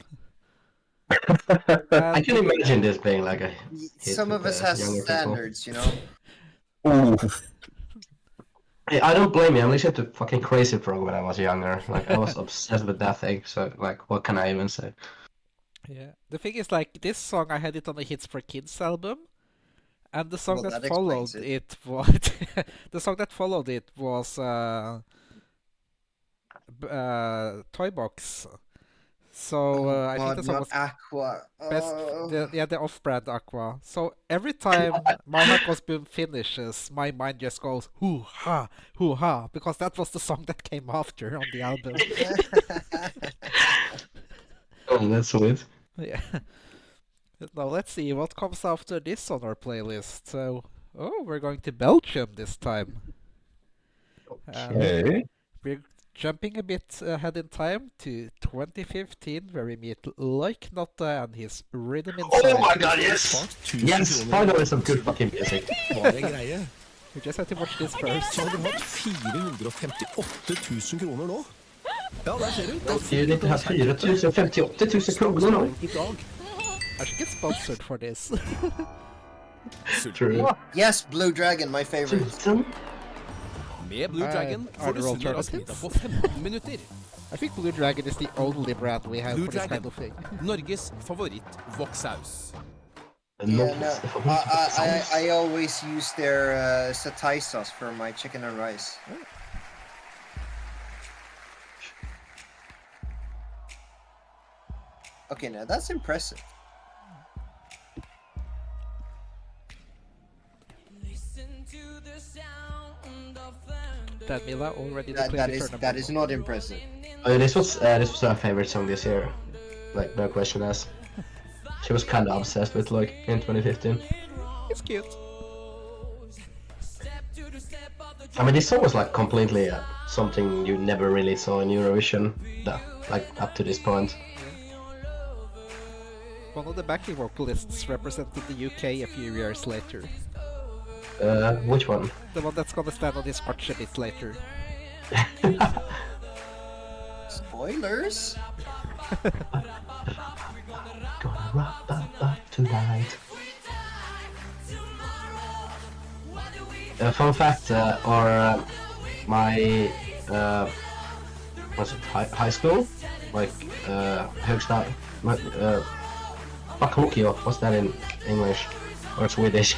I can imagine this being like a hit Some with of us the has younger people. standards, you know? Ooh. Hey, I don't blame you. I listened to fucking Crazy Frog when I was younger. Like I was obsessed with that thing. So like, what can I even say? Yeah. The thing is, like, this song, I had it on the Hits for Kids album, and the song Well, that that followed explains it was the song that followed it was Toy Box. So I think God, the song not was Aqua. the off-brand Aqua. So every time My Heart Goes Boom finishes, my mind just goes hoo ha, because that was the song that came after on the album. Oh, that's sweet. Yeah. Now let's see what comes after this on our playlist. So, we're going to Belgium this time. Okay. We're jumping a bit ahead in time to 2015, where we meet Like Notte and his Rhythm Inside. Oh my god, yes! Yes, finally some good fucking music. We just have to watch this first. Så hadde du hatt 458 000 kroner nå. Ja, der ser du. Du need to have 458 000 kroner nå. I dag. I should get sponsored for this. True. Yes, Blue Dragon, my favorite. Med Blue Dragon Are får du there sunn og rask alternatives? middag på 15 minutter. I think Blue Dragon is the only brand we have Blue for this Dragon. kind of thing. Norges favoritt-voksaus. Yeah, no, I always use their satay sauce for my chicken and rice. Okay, now that's impressive. That Mila already That declared that it her is number that is one. not impressive. Oh, this was our favorite song this year. Like, no question asked. She was kind of obsessed with, like, in 2015. It's cute. I mean, this song was, like, completely something you never really saw in Eurovision, like, up to this point. One of the backing vocalists represented the UK a few years later. Which one? The one that's gonna stand on his march a bit later. Spoilers? Gonna rock tonight. Fun fact, my was it high school? Like högstad, lukio, what's that in English or Swedish?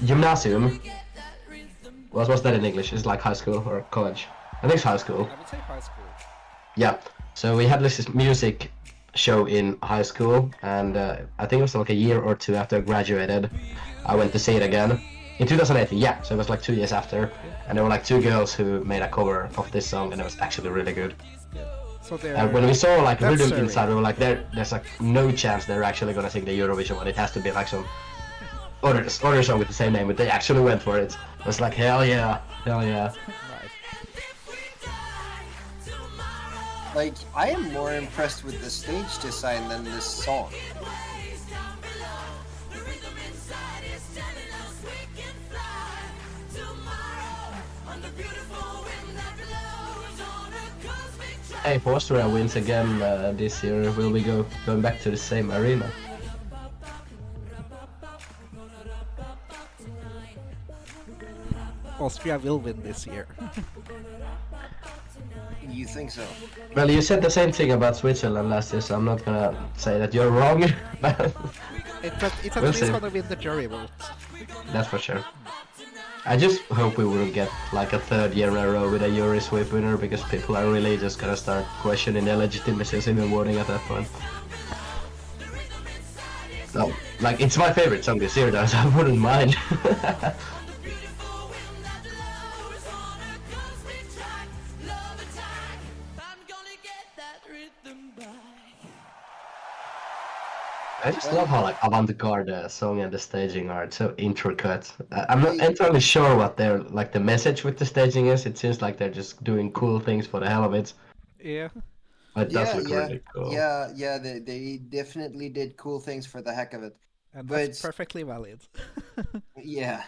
Gymnasium. What's that in English? It's like high school or college. I think it's high school. I would say high school. Yeah. So we had this music show in high school, and I think it was like a year or two after I graduated, I went to see it again. In 2018, yeah, so it was like 2 years after, and there were like two girls who made a cover of this song, and it was actually really good. So And when we saw like that's Rhythm serving. Inside, we were like, there's like no chance they're actually gonna sing the Eurovision one. It has to be like some other song with the same name, but they actually went for it. It was like, hell yeah, hell yeah. Like, I am more impressed with the stage design than this song. Hey, if Austria wins again this year, will we going back to the same arena? Austria will win this year. You think so? Well, you said the same thing about Switzerland last year, so I'm not gonna say that you're wrong, but It's at We'll least see. gonna win the jury vote. that's for sure. I just hope we wouldn't get like a third year in a row with a Euro sweep winner, because people are really just gonna start questioning the legitimacy of even voting at that point. No, like, it's my favorite song this year though, so I wouldn't mind. I just love how like avant-garde the song and the staging are so intricate. I'm not entirely sure what their like the message with the staging is. It seems like they're just doing cool things for the hell of it. Yeah. But it does look really cool. Yeah, they definitely did cool things for the heck of it. And But that's perfectly valid. yeah.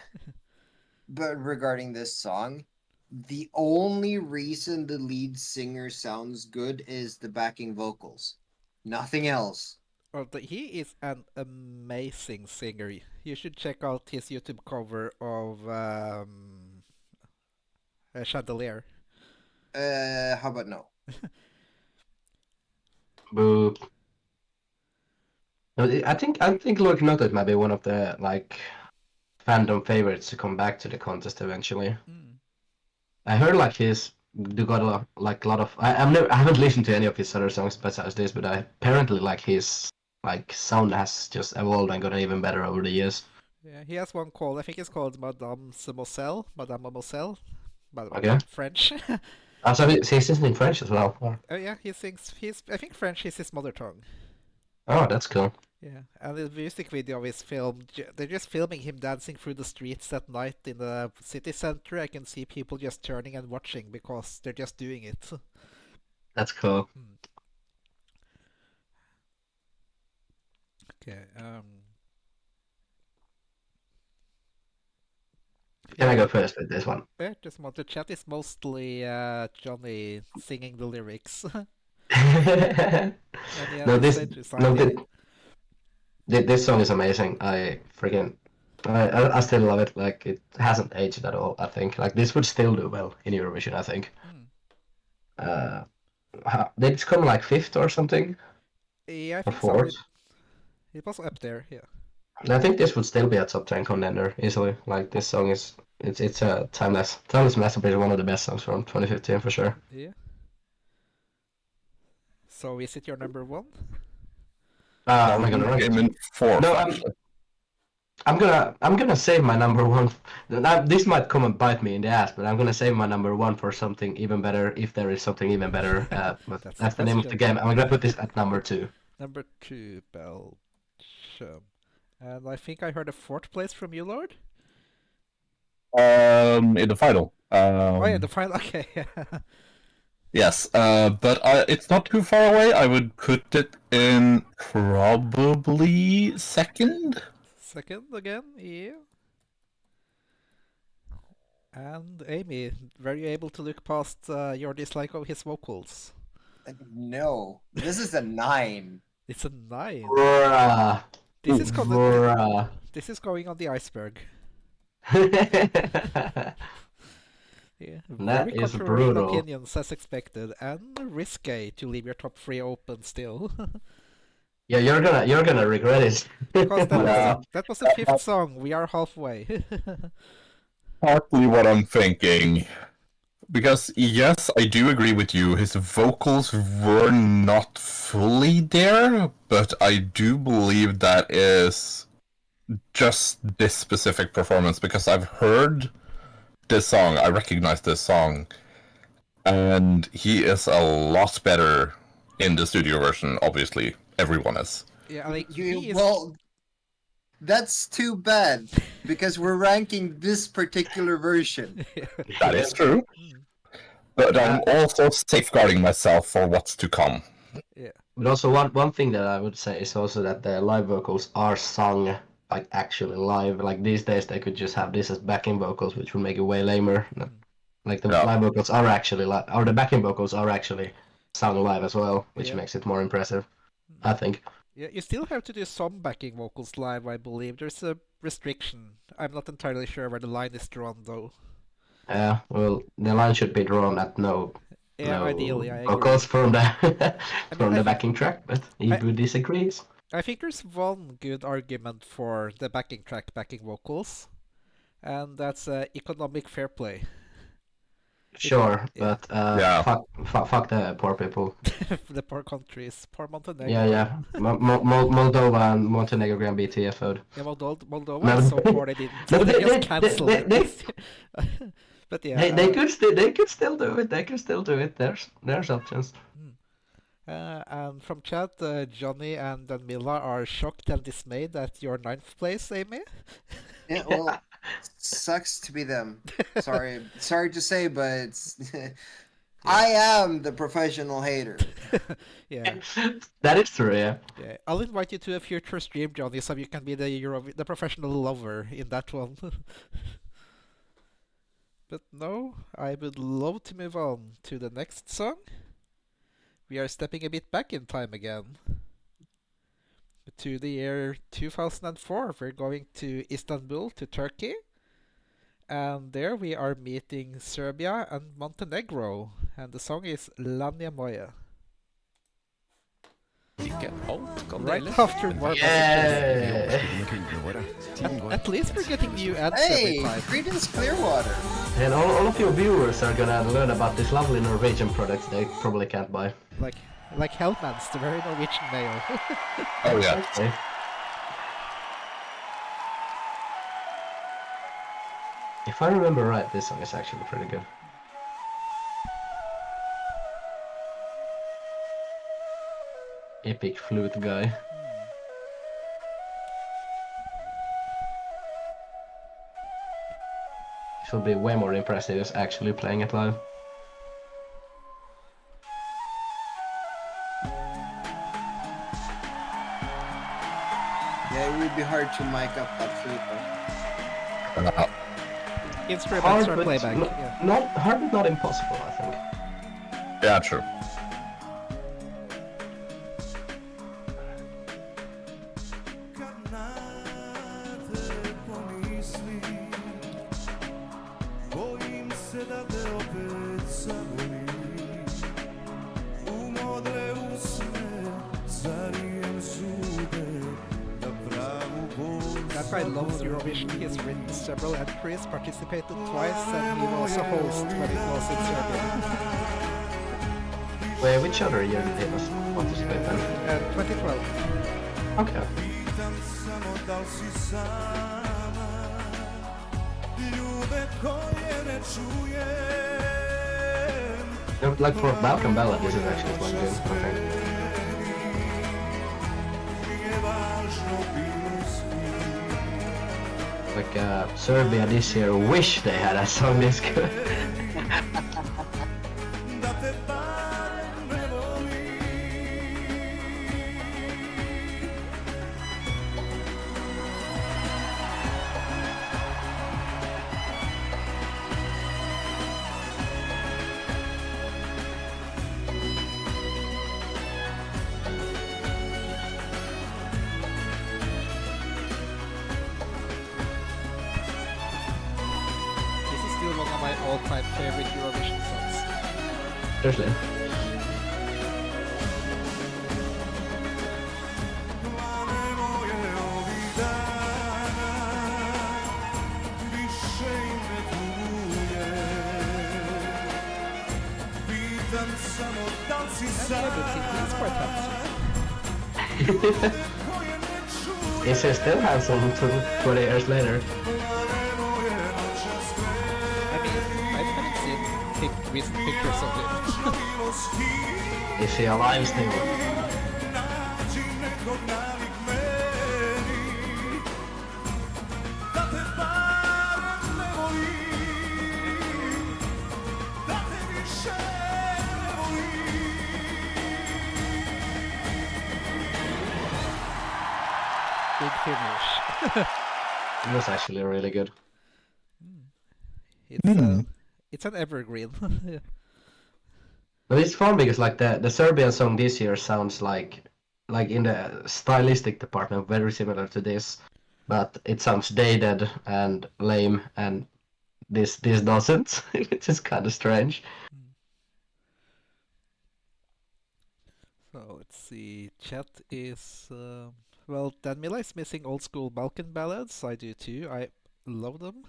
But regarding this song, the only reason the lead singer sounds good is the backing vocals. Nothing else. He is an amazing singer. You should check out his YouTube cover of Chandelier. How about no? Boo. No, I think Lord Noted might be one of the like fandom favorites to come back to the contest eventually. I heard like they got a lot of I haven't listened to any of his other songs besides this, but apparently like his like sound has just evolved and gotten even better over the years. Yeah, he has one called, I think it's called Madame Moselle, but Okay. French. So he sings in French as well. Or- Oh yeah, I think French is his mother tongue. Oh, that's cool. Yeah, and the music video is filmed. They're just filming him dancing through the streets at night in the city center. I can see people just turning and watching because they're just doing it. That's cool. Okay. Can I go first with this one? Yeah, just want the chat is mostly Johnny singing the lyrics. No, this song is amazing. I still love it. Like, it hasn't aged at all. I think like this would still do well in Eurovision. I think. Did it come like fifth or something? Yeah, I Or think so. fourth? It was up there. Yeah. I think this would still be a top 10 contender easily. Like, this song is it's a timeless masterpiece. One of the best songs from 2015 for sure. Yeah. So is it your number one? Am I gonna rank Came it? in fourth, No, actually. I'm gonna save my number one. Now, this might come and bite me in the ass, but I'm gonna save my number one for something even better, if there is something even better. But That's that's the the name of the question. game. I'm gonna put this at number 2. Number 2, Belgium. And I think I heard a 4th place from you, Lord? In the final. Oh yeah, the final. Okay. Yes, but it's not too far away. I would put it in probably second. Second again, yeah. And Amy, were you able to look past your dislike of his vocals? No, this is a 9. It's a 9. Bruh. This is called Bruh. This is going on the iceberg. Yeah, That very is controversial brutal. opinions as expected, and risque to leave your top 3 open still. Yeah, you're gonna regret it. Because Yeah. that was the 5th song. We are halfway. Partly what I'm thinking. Because, yes, I do agree with you. His vocals were not fully there, but I do believe that is just this specific performance, because I've heard this song, I recognize this song, and he is a lot better in the studio version, obviously. Everyone is. Yeah, like Well, that's too bad because we're ranking this particular version. That is true. But I'm also safeguarding myself for what's to come. Yeah. But also one thing that I would say is also that the live vocals are sung like actually live. Like these days they could just have this as backing vocals, which would make it way lamer. Like the live vocals are actually or the backing vocals are actually sung live as well, which makes it more impressive, I think. Yeah, you still have to do some backing vocals live, I believe. There's a restriction. I'm not entirely sure where the line is drawn, though. Yeah, well, the line should be drawn at no ideally, I agree. vocals from the from the backing track, but Ibu disagrees. I think there's one good argument for the backing track backing vocals, and that's economic fair play. Sure, but fuck the poor people. The poor countries, poor Montenegro. Yeah. Moldova and Montenegro can be TFO'd. Yeah, Moldova is so poor they didn't. They just cancelled it. But yeah, they could still do it. They can still do it. There's options. And from chat, Johnny and Danmila are shocked and dismayed at your 9th place, Amy. Yeah, well, sucks to be them. Sorry to say, but I am the professional hater. Yeah, that is true. Yeah. Yeah, I'll invite you to a future stream, Johnny, so you can be the professional lover in that one. But no, I would love to move on to the next song. We are stepping a bit back in time again. To the year 2004, we're going to Istanbul, to Turkey. And there we are meeting Serbia and Montenegro. And the song is Lanja Moja. Right after more messages. At least we're getting new ads every Hey, time. Creedence Clearwater. And all of your viewers are gonna learn about these lovely Norwegian products they probably can't buy. Like Hellman's, the very Norwegian male. Oh yeah. Okay. If I remember right, this song is actually pretty good. Epic flute guy. This will be way more impressive as actually playing it live. Yeah, it would be hard to mic up that flute though. Instruments or but playback. not hard but not impossible, I think. Yeah, true. That guy loves Eurovision. He's written several entries, participated twice, and he was a host when it was in Serbia. Wait, which other year did he participate in? 2012. Okay. Like for Balkan Ballad, this is actually quite good, I think. Like Serbia this year wish they had a song this good. This is still one of my all-time favorite Eurovision songs. Seriously. Yeah, but he's quite handsome. Is he still handsome 20 years later? I mean, I haven't seen recent pictures of him. Is he alive still? Big finish. It was actually really good. It's an evergreen. Yeah. But it's fun because like the Serbian song this year sounds like in the stylistic department very similar to this, but it sounds dated and lame, and this doesn't. Which is kind of strange. So let's see. Chat is well, Danmila is missing old school Balkan ballads. I do too. I love them.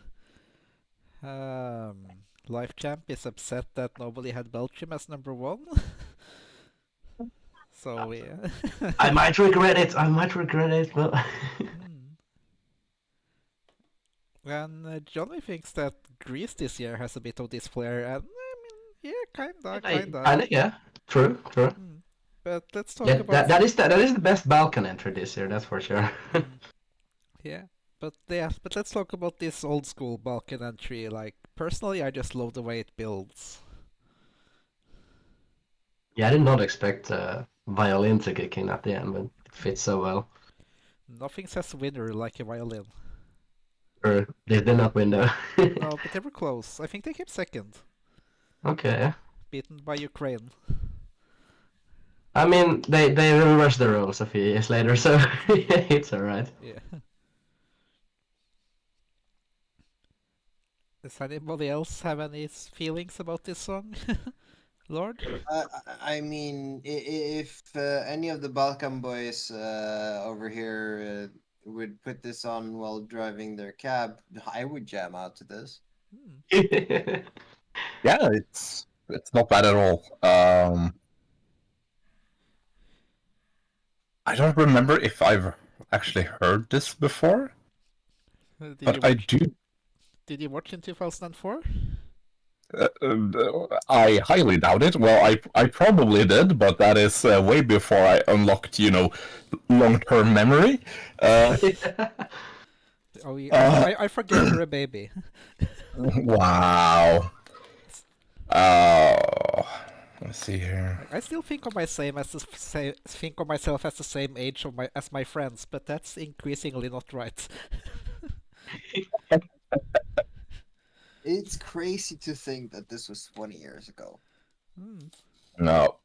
Life Champ is upset that nobody had Belgium as number one. So yeah. I might regret it. But And Johnny thinks that Greece this year has a bit of this flair, and I mean, yeah, kinda. Yeah, true. But let's talk Yeah, about that is the best Balkan entry this year. That's for sure. yeah, but let's talk about this old school Balkan entry. Like personally, I just love the way it builds. Yeah, I did not expect violin to kick in at the end, but it fits so well. Nothing says winner like a violin. Or they did not win though. No, but they were close. I think they came second, Okay. beaten by Ukraine. I mean, they reversed the roles a few years later, so it's alright. Yeah. Does anybody else have any feelings about this song, Lord? I mean, if any of the Balkan boys over here would put this on while driving their cab, I would jam out to this. Yeah, it's not bad at all. I don't remember if I've actually heard this before, but I do. Did you watch in 2004? I highly doubt it. Well, I probably did, but that is way before I unlocked, long-term memory. Oh, yeah. I forget you're a baby. Wow. Let's see here. I still think of myself as the same age as my friends, but that's increasingly not right. It's crazy to think that this was 20 years ago. No.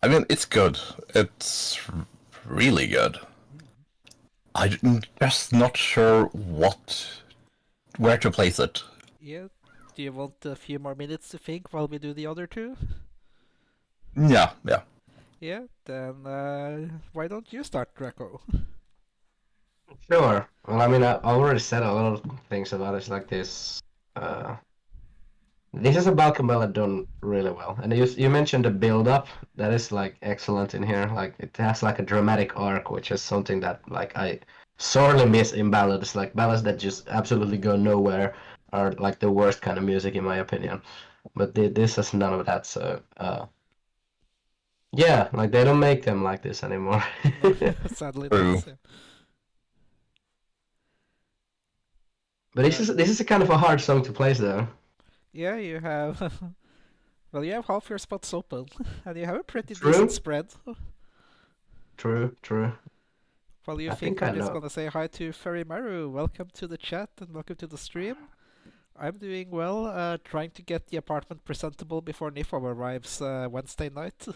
I mean, it's good. It's really good. I'm just not sure where to place it. Yeah. Do you want a few more minutes to think while we do the other two? Yeah. Yeah, then why don't you start, Drako? Sure. Well, I mean, I already said a lot of things about it, like this. This is a Balkan ballad done really well, and you mentioned the build-up. That is like excellent in here. Like it has like a dramatic arc, which is something that like I sorely miss in ballads. Like ballads that just absolutely go nowhere are like the worst kind of music in my opinion. But this has none of that. So yeah, like they don't make them like this anymore. Sadly, True. not. But this is a kind of a hard song to place though. Yeah, you have. Well, you have half your spots open, and you have a pretty True. decent spread. True. Well, you I think think I I'm just know. gonna say hi to Ferry Maru. Welcome to the chat and welcome to the stream. I'm doing well, trying to get the apartment presentable before Nifo arrives Wednesday night.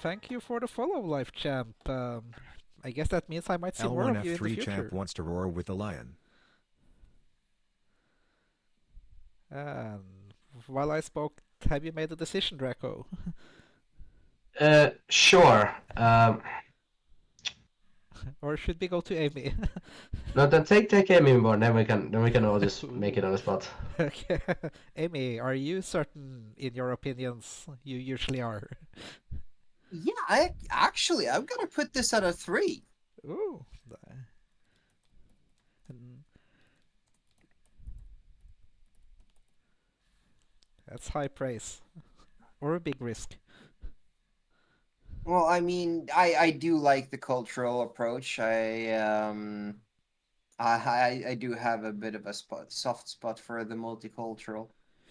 Thank you for the follow, Life Champ. I guess that means I might see more of you in the L1F3 future. champ wants to roar with the lion. While I spoke, have you made a decision, Drako? Sure. Or should we go to Amy? No, then take Amy on board. Then we can all just make it on the spot. Okay. Amy, are you certain in your opinions? You usually are. Yeah, I'm gonna put this at a 3. Ooh. That's high praise. Or a big risk. Well, I mean, I do like the cultural approach. I do have a bit of a soft spot for the multicultural.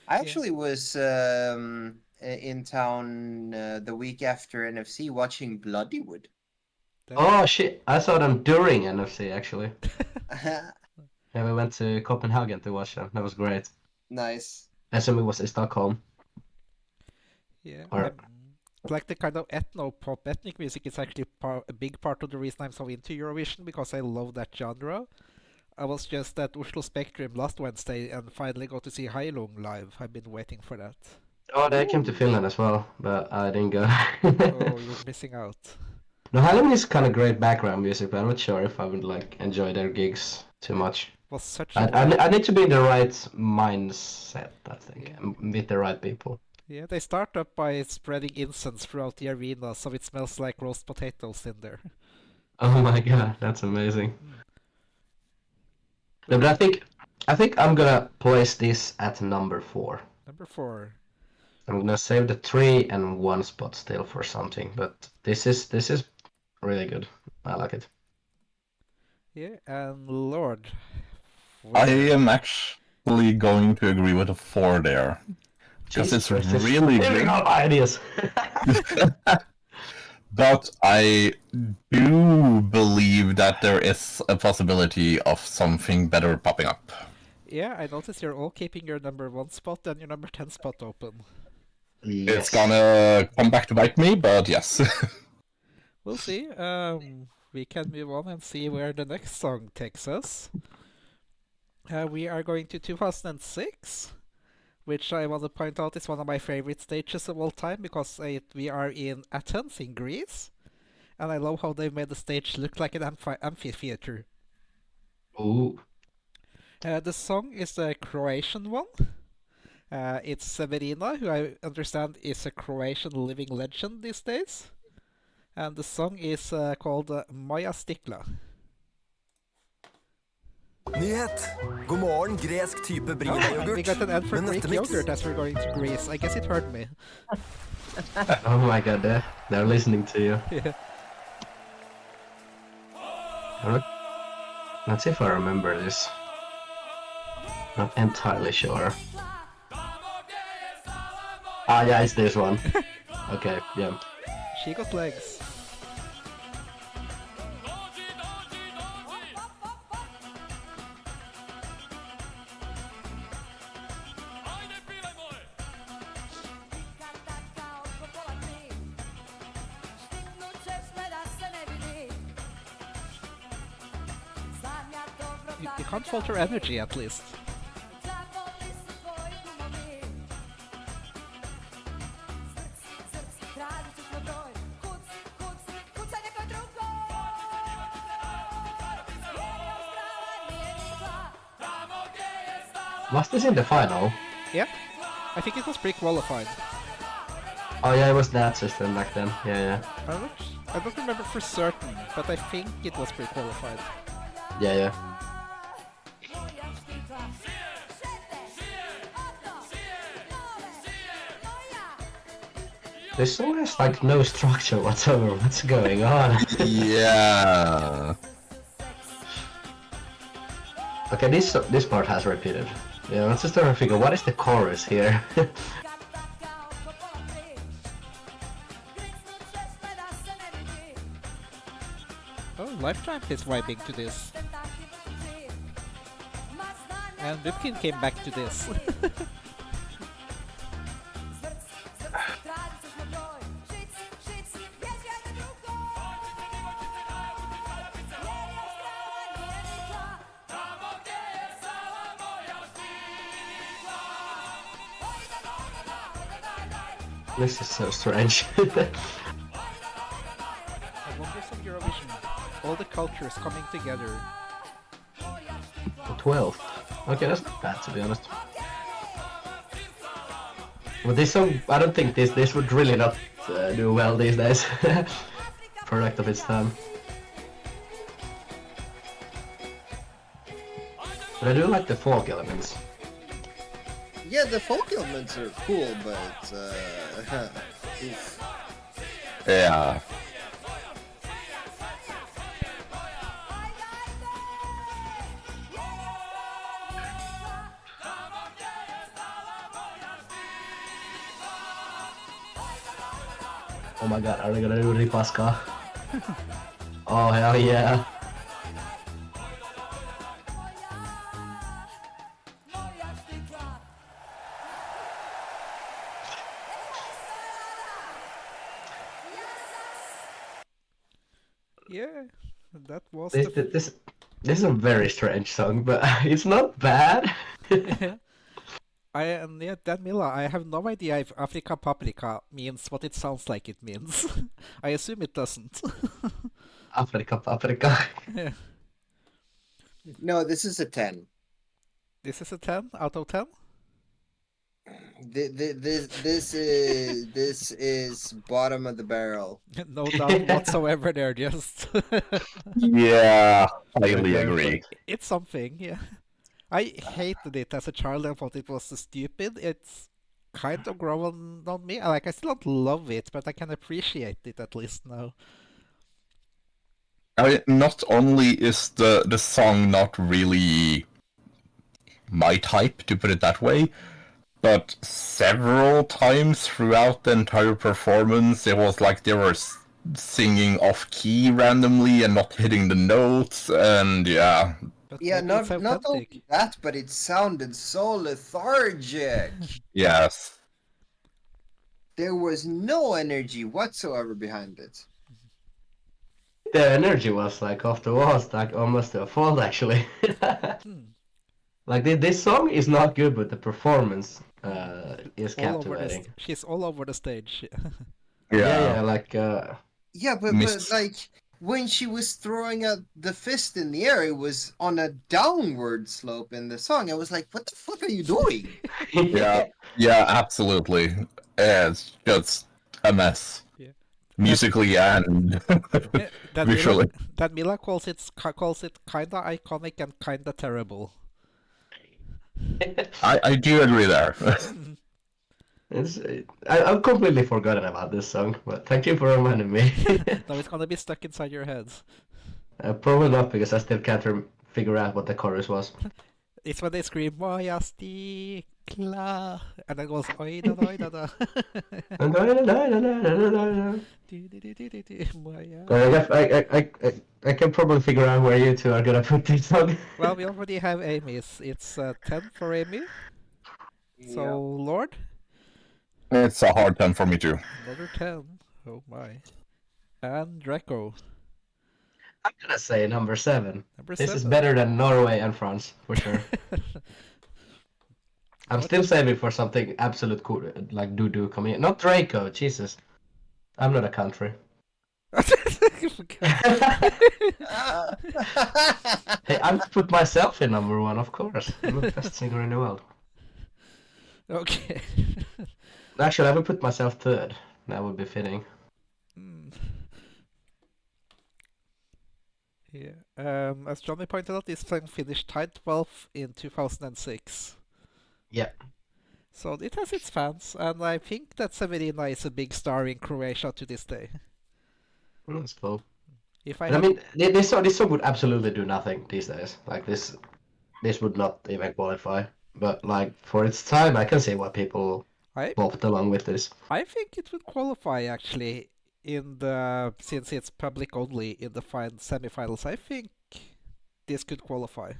I actually was in town the week after NFC watching Bloodywood. Oh shit! I saw them during NFC actually. Yeah, we went to Copenhagen to watch them. That was great. Nice. SME was in Stockholm. Yeah. Or- Like the kind of ethno-pop, ethnic music is actually a big part of the reason I'm so into Eurovision, because I love that genre. I was just at Oslo Spectrum last Wednesday and finally got to see Heilung live. I've been waiting for that. Oh, they came to Finland as well, but I didn't go. Oh, you're missing out. No, Halloween is kind of great background music, but I'm not sure if I would like enjoy their gigs too much. Was such I need to be in the right mindset, I think, and meet the right people. Yeah, they start up by spreading incense throughout the arena, so it smells like roast potatoes in there. Oh my god, that's amazing. No, but I think I'm gonna place this at number 4. Number 4. I'm gonna save the 3 and 1 spot still for something, but this is really good. I like it. Yeah, and Lord. I am actually going to agree with a 4 there. Because it's really good. Ideas. But I do believe that there is a possibility of something better popping up. Yeah, I notice you're all keeping your number 1 spot and your number 10 spot open. Yes. It's gonna come back to bite me, but yes. We'll see. We can move on and see where the next song takes us. We are going to 2006, which I want to point out is one of my favorite stages of all time, because we are in Athens in Greece, and I love how they've made the stage look like an amphitheater. Ooh. The song is a Croatian one. It's Severina, who I understand is a Croatian living legend these days. And the song is called Maja Stikla. Nyhet! God morgen, gresk type Brina-yoghurt. We got an ad for Med Greek nøttemix. yogurt as we're going to Greece. I guess it heard me. Oh my god, they're listening to you. Yeah. Let's see if I remember this. Not entirely sure. Ah, yeah, it's this one. Okay, yeah. She got legs. You can't fault her energy, at least. Was this in the final? Yeah, I think it was pre-qualified. Oh yeah, it was that system back then. Yeah. I don't remember for certain, but I think it was pre-qualified. Yeah. This song has like no structure whatsoever. What's going on? Yeah. Okay, this part has repeated. Yeah, let's just try to figure what is the chorus here. Oh, Lifetime is vibing to this. And Bipkin came back to this. This is so strange. The wonders of Eurovision. All the cultures coming together. The 12th. Okay, that's not bad to be honest. But this song, I don't think this would really not do well these days. Product of its time. But I do like the folk elements. Yeah, the folk elements are cool, but oof. Yeah. Oh my god, are they gonna do Ripaska? Oh hell yeah. Yeah, that was This is a very strange song, but it's not bad. Mila, I have no idea if Afrika Paprika means what it sounds like it means. I assume it doesn't. Afrika Paprika. Yeah. No, this is a 10. This is a 10 out of 10? This is bottom of the barrel. No doubt whatsoever there, just... Yeah, highly agree. It's something, yeah. I hated it as a child and thought it was stupid. It's kind of grown on me. Like, I still don't love it, but I can appreciate it at least now. Not only is the song not really my type, to put it that way, but several times throughout the entire performance, it was like they were singing off key randomly and not hitting the notes, and yeah. But Yeah, maybe not it's not authentic. only that, but it sounded so lethargic. Yes. There was no energy whatsoever behind it. The energy was like off the walls, like almost a fault actually. Like this song is not good, but the performance is captivating. She's all over the stage. Yeah, like Yeah, but like when she was throwing the fist in the air, it was on a downward slope in the song. I was like, what the fuck are you doing? Yeah, absolutely. It's just a mess. Yeah. Musically and visually. Mila calls it kinda iconic and kinda terrible. I do agree there. I've completely forgotten about this song, but thank you for reminding me. No, it's gonna be stuck inside your head. Probably not, because I still can't figure out what the chorus was. It's when they scream Moja stikla, and then it goes oi da da da da. I can probably figure out where you two are gonna put this song. Well, we already have Amy's. It's 10 for Amy. So, Lord? It's a hard 10 for me too. Another 10. Oh my. And Drako. I'm gonna say number 7. Number This is 7. better than Norway and France, for sure. I'm still saving for something absolute cool, like doo-doo coming in. Not Drako, Jesus. I'm not a country. Hey, I would put myself in number one, of course. I'm the best singer in the world. Okay. Actually, I would put myself third. That would be fitting. Yeah. As Johnny pointed out, this song finished tied 12th in 2006. Yeah. So it has its fans, and I think that Severina is a big star in Croatia to this day. That's cool. If I mean, this song would absolutely do nothing these days. Like this would not even qualify. But like for its time, I can see why people popped along with this. I think it would qualify actually since it's public only in the semifinals. I think this could qualify.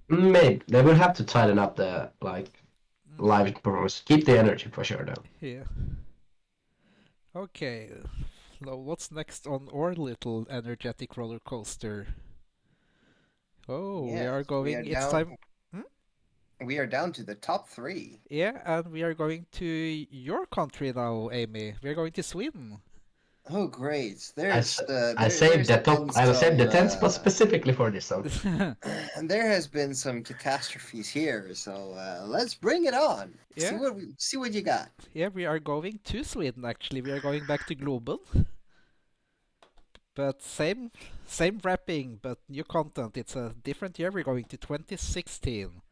Maybe they will have to tighten up the live performance. Keep the energy for sure, though. Yeah. Okay. Now, what's next on our little energetic roller coaster? Oh, we are going. It's time. We are down to the top 3. Yeah, and we are going to your country now, Amy. We are going to Sweden. Oh, great! I saved the 10th spot specifically for this song. And there has been some catastrophes here, so let's bring it on. Yeah. See what you got. Yeah, we are going to Sweden actually. We are going back to Globen. But same rapping, but new content. It's a different year. We're going to 2016.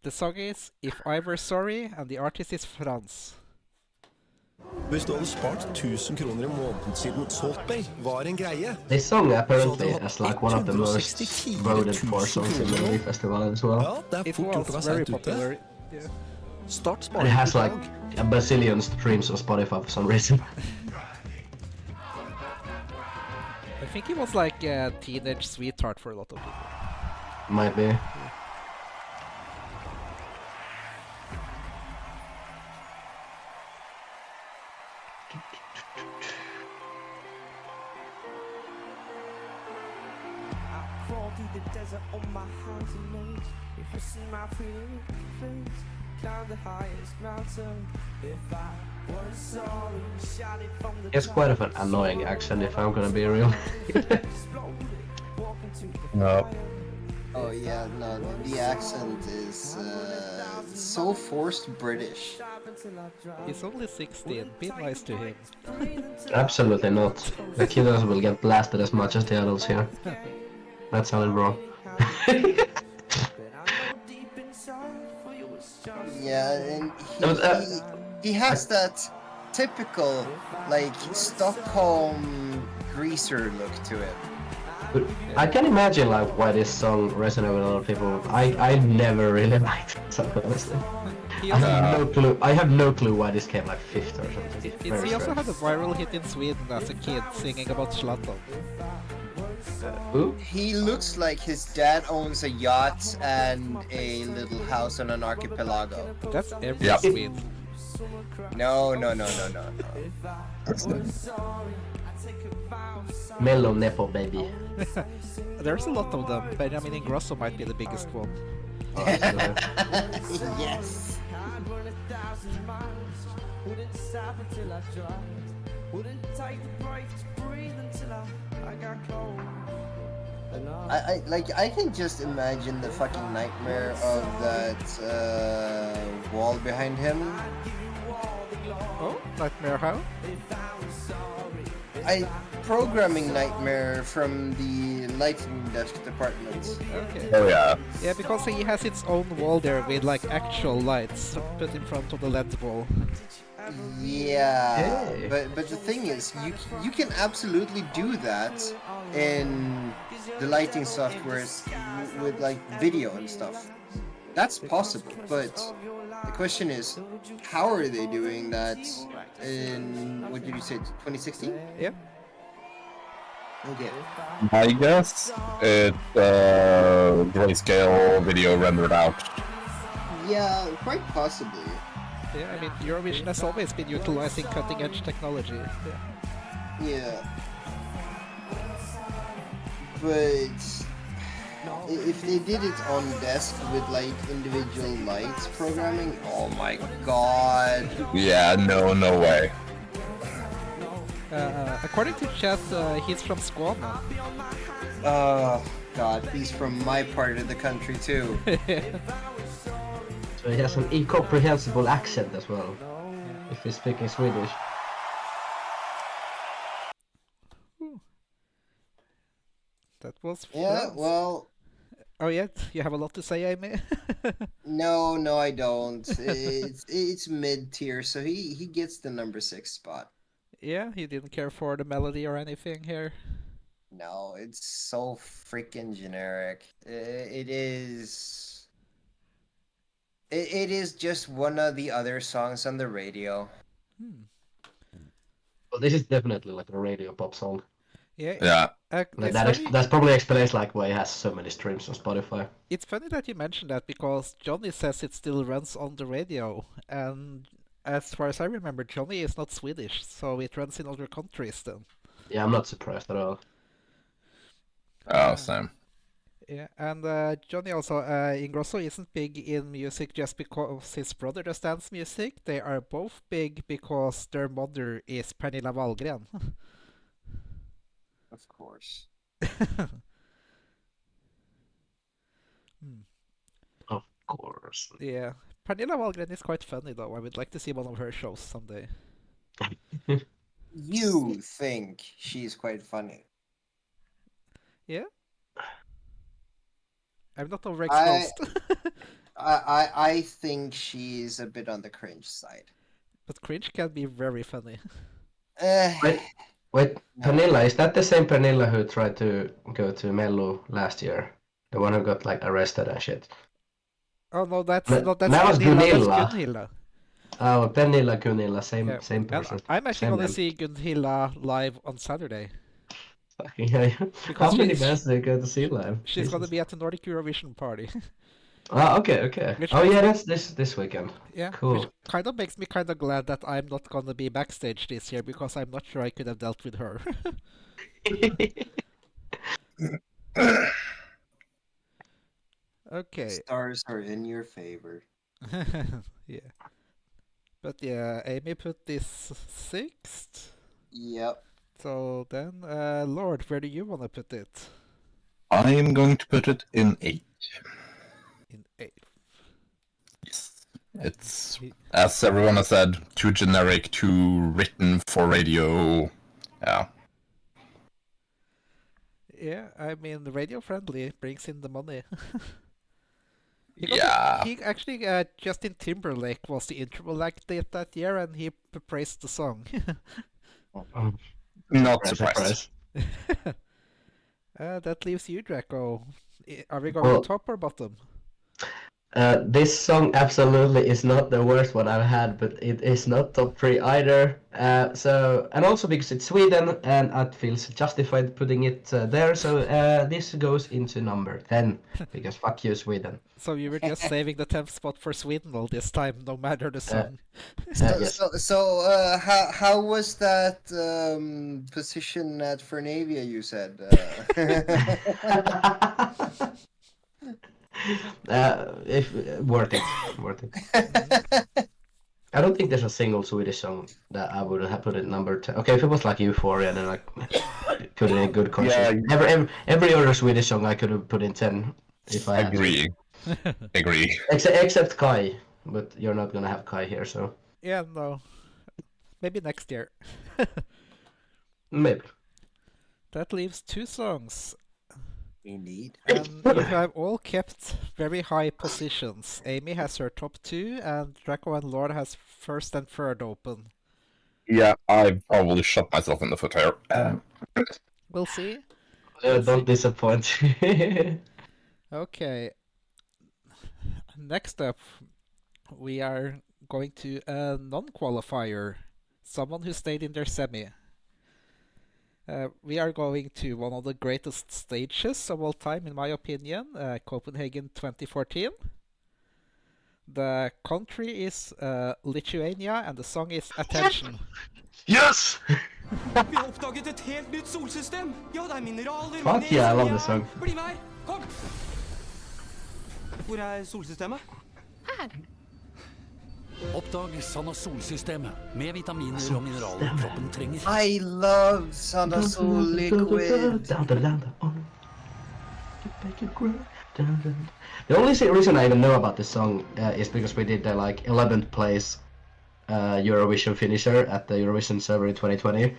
The song is If I Were Sorry, and the artist is Frans. Hvis du hadde spart 1000 kroner I måneden siden Saltbay var en greie. This song apparently is like one of the most voted for songs in the Melodi Festival as well. Ja, det fort gjort å være sent ute. Start It sparingen has på like dag. a bazillion streams on Spotify for some reason. I think he was like a teenage sweetheart for a lot of people. Might be. It's quite of an annoying accent if I'm gonna be real. No. Oh yeah, no, the accent is so forced British. He's only 16. Be nice to him. Absolutely not. The kiddos will get blasted as much as the adults here. That sounded wrong. Yeah, and he has that typical like Stockholm greaser look to it. But I can imagine like why this song resonated with a lot of people. I never really liked it, so honestly. I have no clue why this came like 5th or something. He also had a viral hit in Sweden as a kid singing about Zlatan. Who? He looks like his dad owns a yacht and a little house on an archipelago. That's every Swede. No. Mellow Nepo baby. There's a lot of them. Benjamin Ingrosso might be the biggest one. Yes. I can just imagine the fucking nightmare of that wall behind him. Oh, nightmare how? Programming nightmare from the lighting desk department. Okay. Oh yeah. Yeah, because he has its own wall there with like actual lights put in front of the LED wall. Yeah, Hey. but the thing is, you can absolutely do that in the lighting software with like video and stuff. That's possible, but the question is, how are they doing that in, what did you say, 2016? Yeah. Okay. I guess it's grayscale video rendered out. Yeah, quite possibly. Yeah, I mean, Eurovision has always been utilizing cutting-edge technology. Yeah. But if they did it on desk with like individual lights programming, oh my god. Yeah, no way. According to chat, he's from Skåne. Oh God, he's from my part of the country too. So he has an incomprehensible accent as well, if he's speaking Swedish. That was Yeah, France. well, Oh yeah, you have a lot to say, Amy. no, I don't. It's mid tier, so he gets the number 6 spot. Yeah, you didn't care for the melody or anything here. No, it's so freaking generic. It is. It is just one of the other songs on the radio. Well, this is definitely like a radio pop song. Yeah. Yeah. That probably explains like why it has so many streams on Spotify. It's funny that you mentioned that because Johnny says it still runs on the radio, and as far as I remember, Johnny is not Swedish, so it runs in other countries then. Yeah, I'm not surprised at all. Oh, same. Yeah, and Johnny also, Ingrosso isn't big in music just because his brother does dance music. They are both big because their mother is Pernilla Wahlgren. Of course. Of course. Yeah, Pernilla Wahlgren is quite funny though. I would like to see one of her shows someday. You think she's quite funny? Yeah? I'm not overexposed. I think she's a bit on the cringe side. But cringe can be very funny. Wait, Pernilla, is that the same Pernilla who tried to go to Mello last year? The one who got like arrested and shit. Oh no, that's That not that's was Gunilla. That's Gunilla. Gunilla. Oh, Pernilla, Gunilla, same Yeah. same And person. I'm actually Same gonna name. see Gunilla live on Saturday. Yeah. Because How many she's- bands do you go to see live? She's gonna Jesus. be at the Nordic Eurovision party. Ah, okay. Which Oh makes yeah, me- that's this weekend. Yeah, Cool. which kind of makes me kind of glad that I'm not gonna be backstage this year because I'm not sure I could have dealt with her. Okay. Stars are in your favor. Yeah. But yeah, Amy put this 6th. Yep. So then, Lord, where do you want to put it? I am going to put it in 8. In 8th. Yes. It's, as everyone has said, too generic, too written for radio. Yeah. Yeah, I mean, radio friendly brings in the money. Yeah. He actually, Justin Timberlake was the intro act that year, and he praised the song. Not Surprise, surprised. That leaves you, Drako. Are we going Well- top or bottom? This song absolutely is not the worst one I've had, but it is not top 3 either. And also because it's Sweden, and it feels justified putting it there. So this goes into number 10 because fuck you, Sweden. So you were just saving the 10th spot for Sweden all this time, no matter the song. Yes. So how was that position at Fernavia? You said. If worth it. I don't think there's a single Swedish song that I would have put it number 10. Okay, if it was like Euphoria, then I put it in good conscience. Yeah. Every other Swedish song I could have put in 10 if I had to. Agree. Agree. Except Kai, but you're not gonna have Kai here, so Yeah, no. Maybe next year. maybe. That leaves 2 songs. Indeed. And you have all kept very high positions. Amy has her top 2, and Drako and Lord has 1st and 3rd open. Yeah, I probably shot myself in the foot here. We'll see. Don't disappoint. Okay. Next up, we are going to a non-qualifier. Someone who stayed in their semi. We are going to one of the greatest stages of all time, in my opinion, Copenhagen 2014. The country is Lithuania, and the song is Attention. Yes! Vi har oppdaget et helt nytt solsystem. Ja, det er mineraler, Fuck yeah, I love this song. Bli med her, kom! Hvor er solsystemet? Her. Oppdag Sanna Solsystemet med vitaminer og mineraler kroppen trenger. I love Sanna Sol Liquid. The only reason I even know about this song is because we did the like 11th place Eurovision finisher at the Eurovision server in 2020,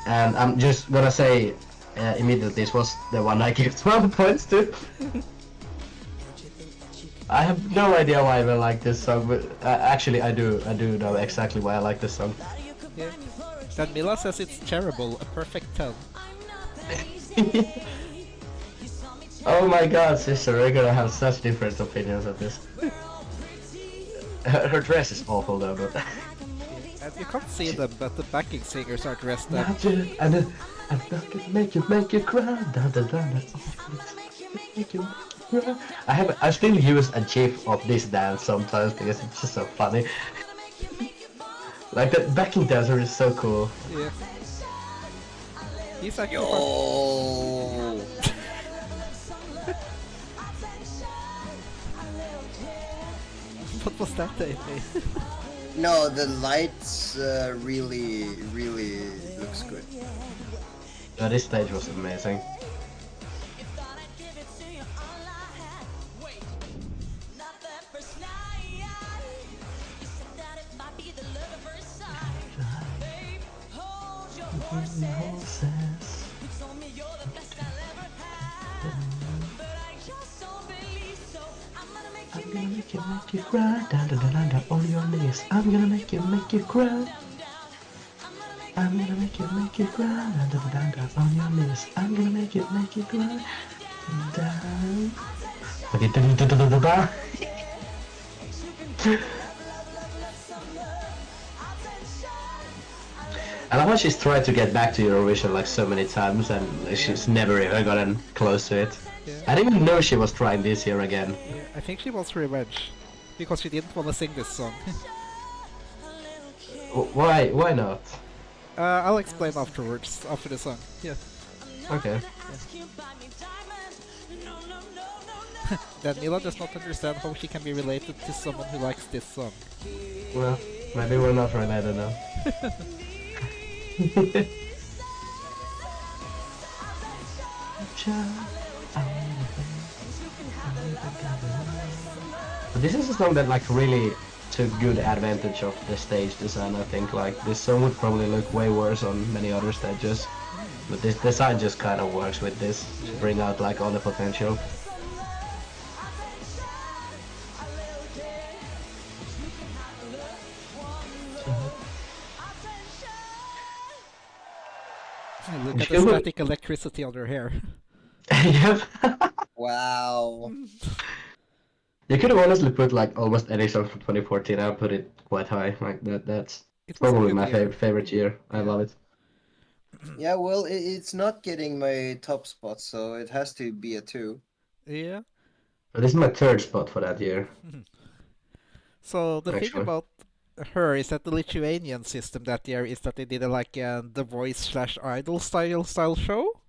and I'm just gonna say immediately this was the one I gave 12 points to. I have no idea why I even like this song, but actually I do know exactly why I like this song. Yeah. Then Mila says it's terrible, a perfect 10. Oh my god, sister, we're gonna have such different opinions of this. Her dress is awful though, but... And you can't see them, but the backing singers are dressed up. And I'm not gonna make you cry. I still use a gif of this dance sometimes because it's just so funny. Like that backing dancer is so cool. Yeah. He's actually What was that, Amy? No, the lights really looks good. Yeah, this stage was amazing. I'm gonna make you cry, down on your knees. I'm gonna make you cry. I'm gonna make you cry, down on your knees. I'm gonna make you cry, down. I love how she's tried to get back to Eurovision like so many times and she's never even gotten close to it. Yeah. I didn't even know she was trying this year again. Yeah, I think she wants revenge. Because she didn't want to sing this song. Why not? I'll explain afterwards, after the song. Yeah. Okay. Then Mila does not understand how she can be related to someone who likes this song. Well, maybe we're not related now. But this is a song that like really took good advantage of the stage design. I think like this song would probably look way worse on many other stages, but this design just kind of works with this to bring out like all the potential. Look at the static electricity on her hair. Yep. Wow. You could have honestly put like almost any song from 2014. I'll put it quite high. Like that's probably my favorite year. I love it. Yeah, well, it's not getting my top spot, so it has to be a 2. Yeah. But this is my third spot for that year. So the thing about her is that the Lithuanian system that year is that they did like a The Voice / Idol style show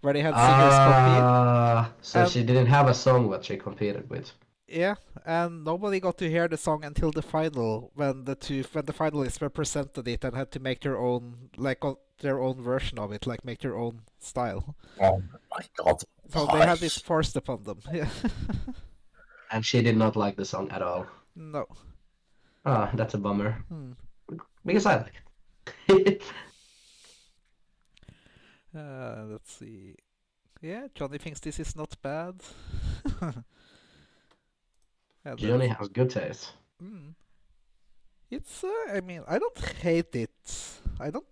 where they had singers compete. So she didn't have a song what she competed with. Yeah, and nobody got to hear the song until the final when the finalists were presented it and had to make their own their own version of it, like make their own style. Oh my god. So they had this forced upon them. Yeah. And she did not like the song at all. No. Ah, that's a bummer. Because I like it. Let's see. Yeah, Johnny thinks this is not bad. Johnny has good taste. It's, I mean, I don't hate it. I don't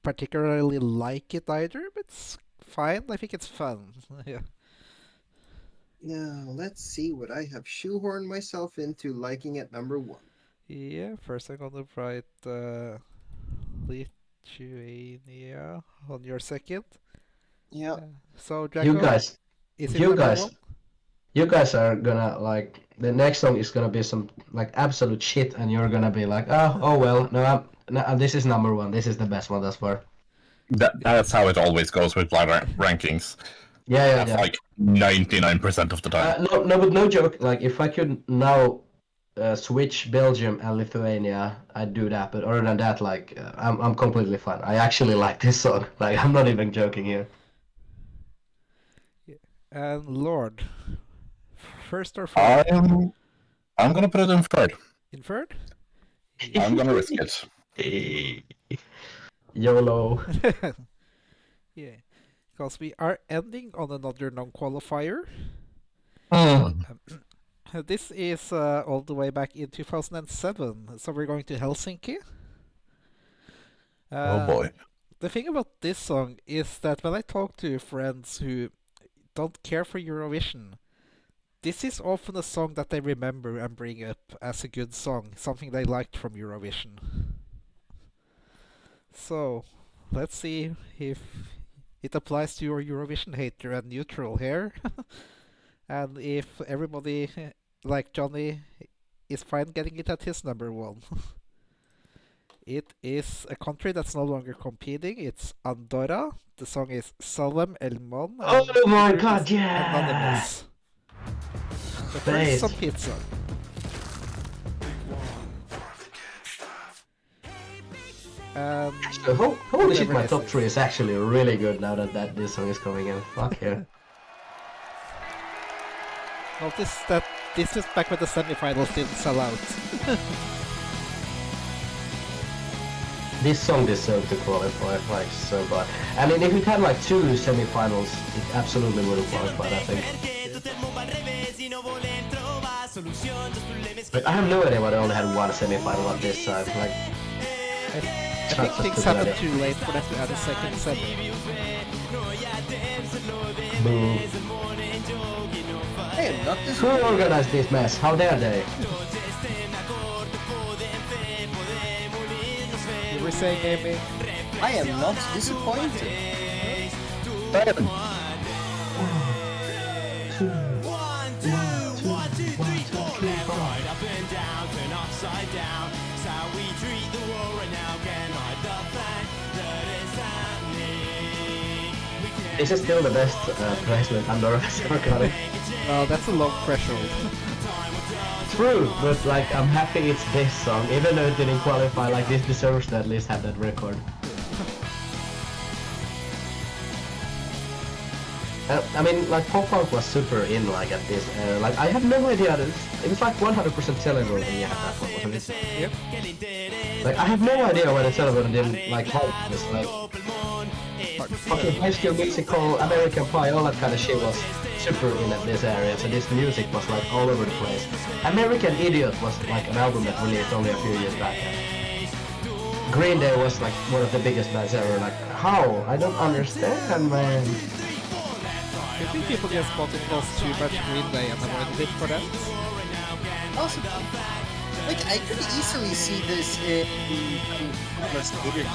particularly like it either, but it's fine. I think it's fun. Yeah. Now, let's see what I have shoehorned myself into liking at number 1. Yeah, first I'm gonna write Lithuania on your second. Yeah. So Drako, you guys are gonna like the next song is gonna be some like absolute shit, and you're gonna be like, oh well, no, this is number 1. This is the best one thus far. That's how it always goes with live rankings. Yeah. Like 99% of the time. No, but no joke. Like if I could now Switch, Belgium, and Lithuania, I'd do that. But other than that, like I'm completely fine. I actually like this song. Like I'm not even joking here. And Lord, first or third? I'm gonna put it in third. In third? I'm gonna risk it. YOLO. Yeah, because we are ending on another non-qualifier. This is all the way back in 2007, so we're going to Helsinki. Oh boy. The thing about this song is that when I talk to friends who don't care for Eurovision, this is often a song that they remember and bring up as a good song, something they liked from Eurovision. So, let's see if it applies to your Eurovision hater and neutral here. And if everybody, like Johnny, is fine getting it at his number one. It is a country that's no longer competing. It's Andorra. The song is Salem El Mon. Oh my it god, is yeah! Anonymous. But first, some pizza. Actually, holy shit, my top 3 is actually really good now that this song is coming in. Fuck yeah. Notice that this is back when the semifinals didn't sell out. This song deserved to qualify, like, so bad. I mean, if it had like 2 semifinals, it absolutely would have qualified, I think. Like, I have no idea why they only had 1 semifinal at this time. Like, I think things happened too late for them to add a second semi. Boo. Hey, not this. Who organized this mess? How dare they? You were saying, Amy? I am not disappointed. This is still the best placement Andorra has ever gotten. Well, that's a long threshold. True, but like I'm happy it's this song, even though it didn't qualify. Like this deserves to at least have that record. I mean, like pop punk was super in like at this. Like I had no idea that it was like 100% Television when you had that one, wasn't it? Yep. Like I have no idea why the Television didn't like hold this. Like fucking High School Musical, American Pie, all that kind of shit was super in at this area. So this music was like all over the place. American Idiot was like an album that released only a few years back. Green Day was like one of the biggest bands ever. Like how? I don't understand, man. I think people just thought it was too much Green Day and avoided it for that. Also, like I could easily see this in almost later.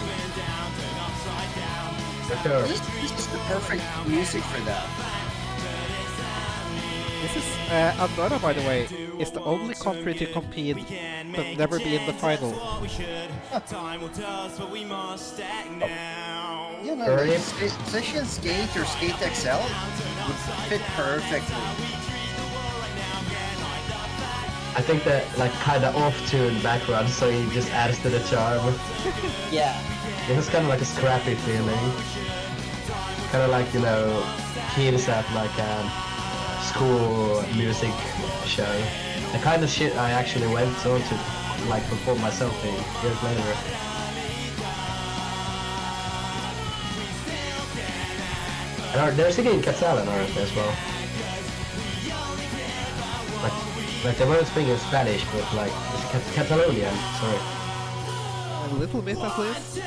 Sure. This is the perfect music for that. This is Andorra, by the way, is the only country to compete but never be in the final. You know, like, Session Skate or Skate XL would fit perfectly. I think that like kind of off-tuned background, so he just adds to the charm. Yeah. It was kind of like a scrappy feeling. Kind of like, you know, kids at like a school music show. The kind of shit I actually went on to like perform myself in years later. And they're singing Catalan, aren't they, as well? Like they weren't speaking Spanish, but like it's Catalonian, sorry. A little bit at least.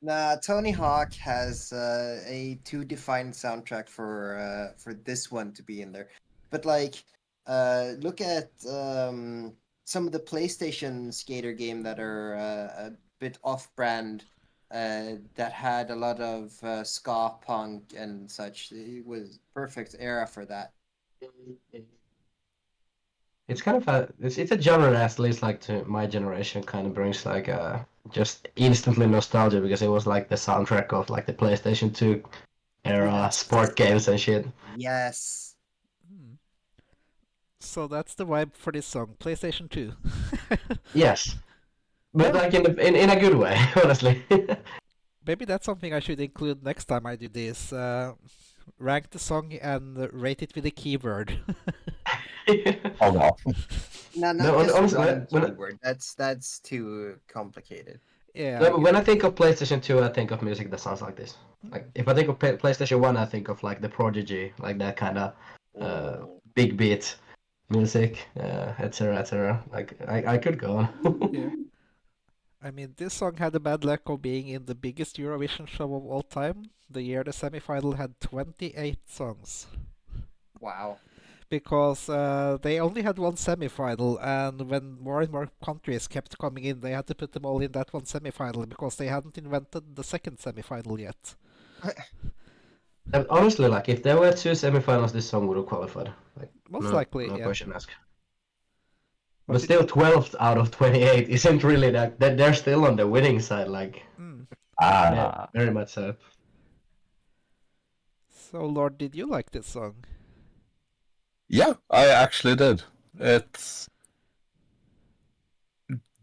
Nah, Tony Hawk has a too defined soundtrack for this one to be in there. But like, look at some of the PlayStation skater game that are a bit off-brand. That had a lot of ska punk and such. It was perfect era for that. It's kind of it's a genre that at least like to my generation kind of brings like just instantly nostalgia because it was like the soundtrack of like the PlayStation 2 era sport games and shit. Yes. So that's the vibe for this song, PlayStation 2. Yes, but Yeah. like in a good way, honestly. Maybe that's something I should include next time I do this. Rank the song and rate it with a keyword. Oh no. No, not No, just honestly, one when keyword. That's too complicated. Yeah. no, but when I think of PlayStation 2, I think of music that sounds like this. Like if I think of PlayStation 1, I think of like the Prodigy, like that kind of big beat music, etc., etc. Like I could go on. Yeah. I mean, this song had the bad luck of being in the biggest Eurovision show of all time. The year the semifinal had 28 songs. Wow. Because they only had one semifinal, and when more and more countries kept coming in, they had to put them all in that one semifinal because they hadn't invented the second semifinal yet. And honestly, like if there were 2 semifinals, this song would have qualified. Like Most likely, no yeah. question asked. What But did still, 12 out of 28 isn't really that. They're still on the winning side, like very much so. So, Lord, did you like this song? Yeah, I actually did. It's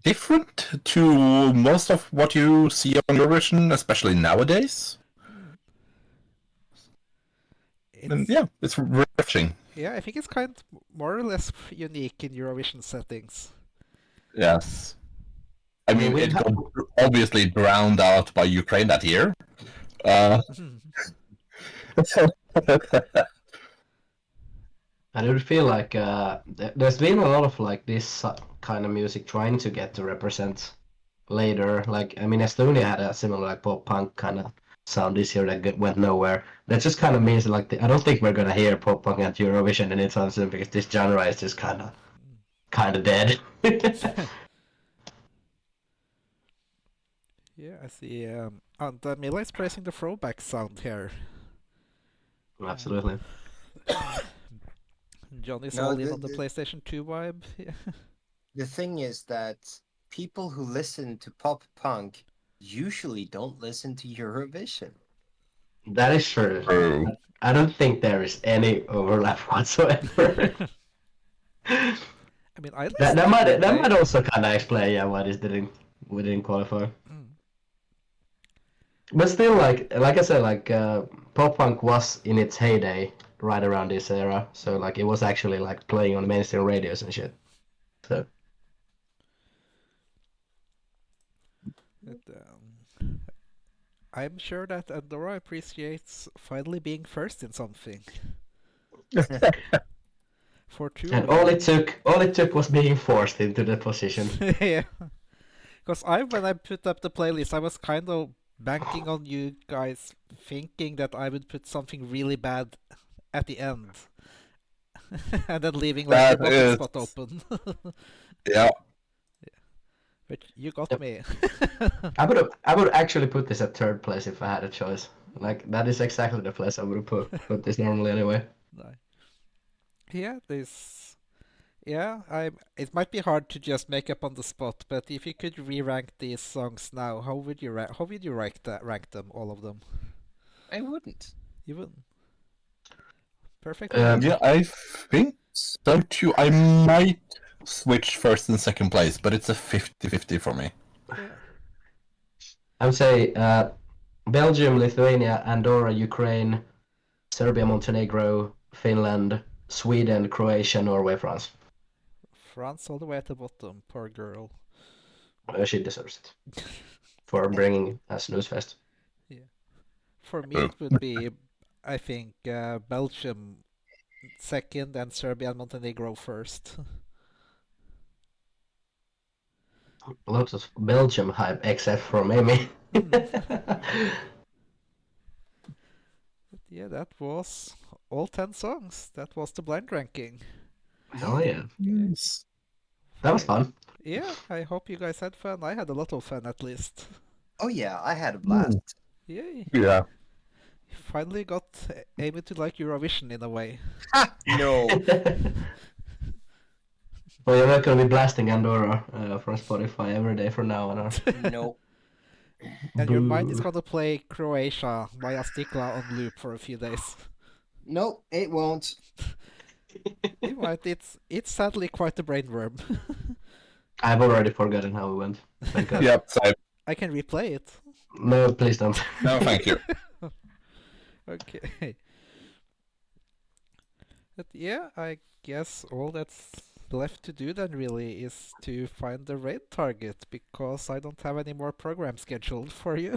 different to most of what you see on Eurovision, especially nowadays. And yeah, it's refreshing. Yeah, I think it's kind of more or less unique in Eurovision settings. Yes. I mean, we it ha- got obviously drowned out by Ukraine that year. I do feel like there's been a lot of like this kind of music trying to get to represent later. Like I mean, Estonia had a similar like pop punk kind of sound this year that went nowhere. That just kind of means like I don't think we're gonna hear pop punk at Eurovision anytime soon because this genre is just kind of dead. Yeah, I see. And Mila is praising the throwback sound here. Absolutely. Johnny's No, all in on the PlayStation 2 vibe. Yeah. The thing is that people who listen to pop punk usually don't listen to Eurovision. That is true. I don't think there is any overlap whatsoever. I mean, that might also kind of explain why we didn't qualify. But still, like I said, like pop punk was in its heyday right around this era, so like it was actually like playing on mainstream radios and shit. So. I'm sure that Andorra appreciates finally being first in something. For two. And all it took was being forced into the position. Yeah. Because when I put up the playlist, I was kind of banking on you guys thinking that I would put something really bad at the end. And then leaving like the bottom spot open. Yeah. But you got me. I would actually put this at third place if I had a choice. Like that is exactly the place I would have put this normally anyway. Yeah, it might be hard to just make up on the spot, but if you could re-rank these songs now, how would you rank them, all of them? I wouldn't. You wouldn't. Perfect. Yeah, I think so too. I might switch first and second place, but it's a 50-50 for me. Yeah. I would say Belgium, Lithuania, Andorra, Ukraine, Serbia, Montenegro, Finland, Sweden, Croatia, Norway, France. France all the way at the bottom, poor girl. She deserves it for bringing a snooze fest. Yeah. For me, it would be, I think, Belgium second and Serbia and Montenegro first. Lots of Belgium hype, except for Mimi. Yeah, that was all 10 songs. That was the blind ranking. Hell yeah. Yes. That was fun. Yeah, I hope you guys had fun. I had a lot of fun at least. Oh yeah, I had a blast. Yay. Yeah. Finally got Amy to like Eurovision in a way. No. Well, you're not going to be blasting Andorra from Spotify every day from now on. No. And your mind is Boo. gonna play Croatia by Astikla on loop for a few days. Nope, it won't. It might. It's sadly quite a brainworm. I've already forgotten how it went. Thank God. Yep, same. I can replay it. No, please don't. No, thank you. Okay. But yeah, I guess all that's left to do then really is to find the raid target, because I don't have any more programs scheduled for you.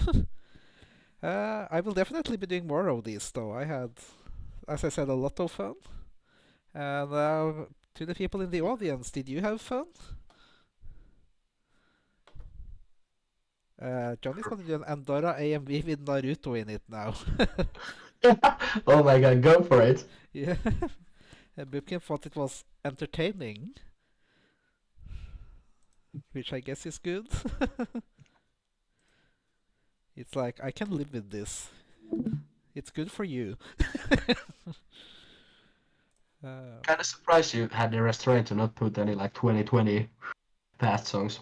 I will definitely be doing more of these though. I had, as I said, a lot of fun. And to the people in the audience, did you have fun? Johnny's gonna do an Andorra AMV with Naruto in it now. Oh my God, go for it. Yeah. And Boopkin thought it was entertaining, which I guess is good. It's like, I can live with this. It's good for you. Kind of surprised you had the restraint to not put any like 2020 past songs.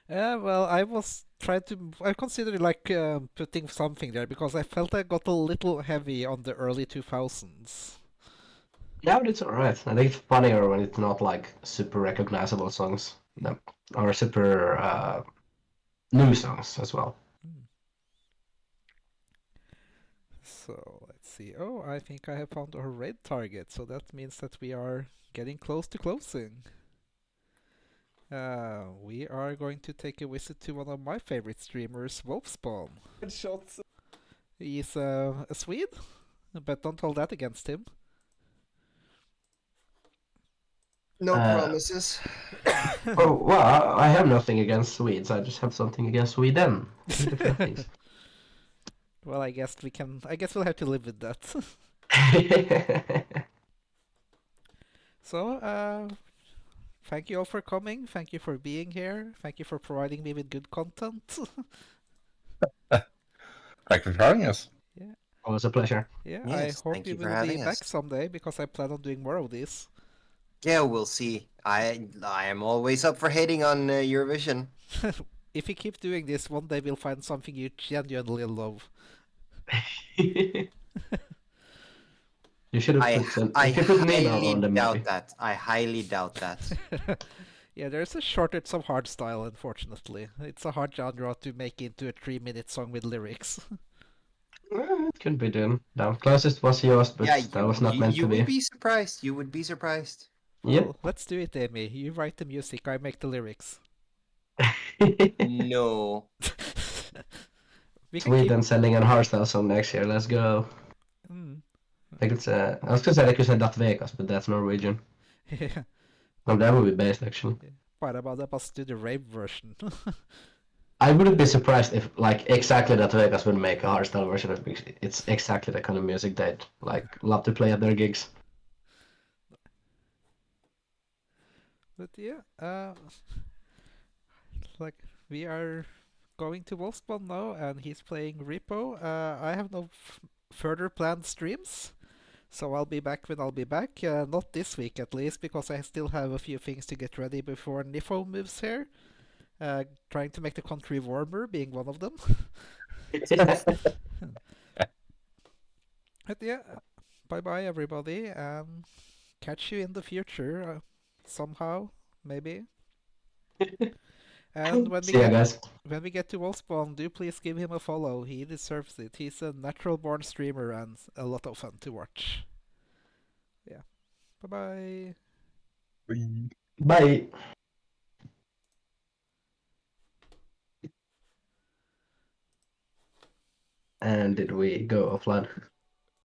Well, I considered like putting something there because I felt I got a little heavy on the early 2000s. Yeah, but it's alright. I think it's funnier when it's not like super recognizable songs or super new songs as well. So let's see. Oh, I think I have found our raid target, so that means that we are getting close to closing. We are going to take a visit to one of my favorite streamers, Wolfspawn. Good shots. He's a Swede, but don't hold that against him. No promises. Oh, well, I have nothing against Swedes. I just have something against Sweden. Well, I guess we'll have to live with that. So, thank you all for coming. Thank you for being here. Thank you for providing me with good content. Thank you for having us. Yeah. Always a pleasure. Yeah, Yes, I hope thank you you for will be having back us. someday because I plan on doing more of these. Yeah, we'll see. I am always up for hating on Eurovision. If you keep doing this, one day we'll find something you genuinely love. You should have put some. You should put Nemo on the doubt movie. that. I highly doubt that. Yeah, there's a shortage of hardstyle, unfortunately. It's a hard genre to make into a 3-minute song with lyrics. It could be done. The closest was yours, but Yeah, that was not meant you to would be. be surprised. You would be surprised. Yep. Well, let's do it, Amy. You write the music, I make the lyrics. No. We can Sweden sending an hardstyle song next year. Let's go. I think it's I was gonna say they could say Dat Vegas, but that's Norwegian. Yeah. No, that would be based actually. Para us do the rave version. I wouldn't be surprised if like exactly Dat Vegas would make a hardstyle version of it, because it's exactly the kind of music they'd like love to play at their gigs. But yeah, like we are going to Wolfspawn now, and he's playing Repo. I have no further planned streams, so I'll be back when I'll be back. Not this week at least, because I still have a few things to get ready before Nifo moves here. Trying to make the country warmer being one of them. But yeah, bye bye everybody, and catch you in the future somehow, maybe. And when See ya, guys. when we get to Wolfspawn, do please give him a follow. He deserves it. He's a natural born streamer and a lot of fun to watch. Yeah. Bye bye. Bye. And did we go offline?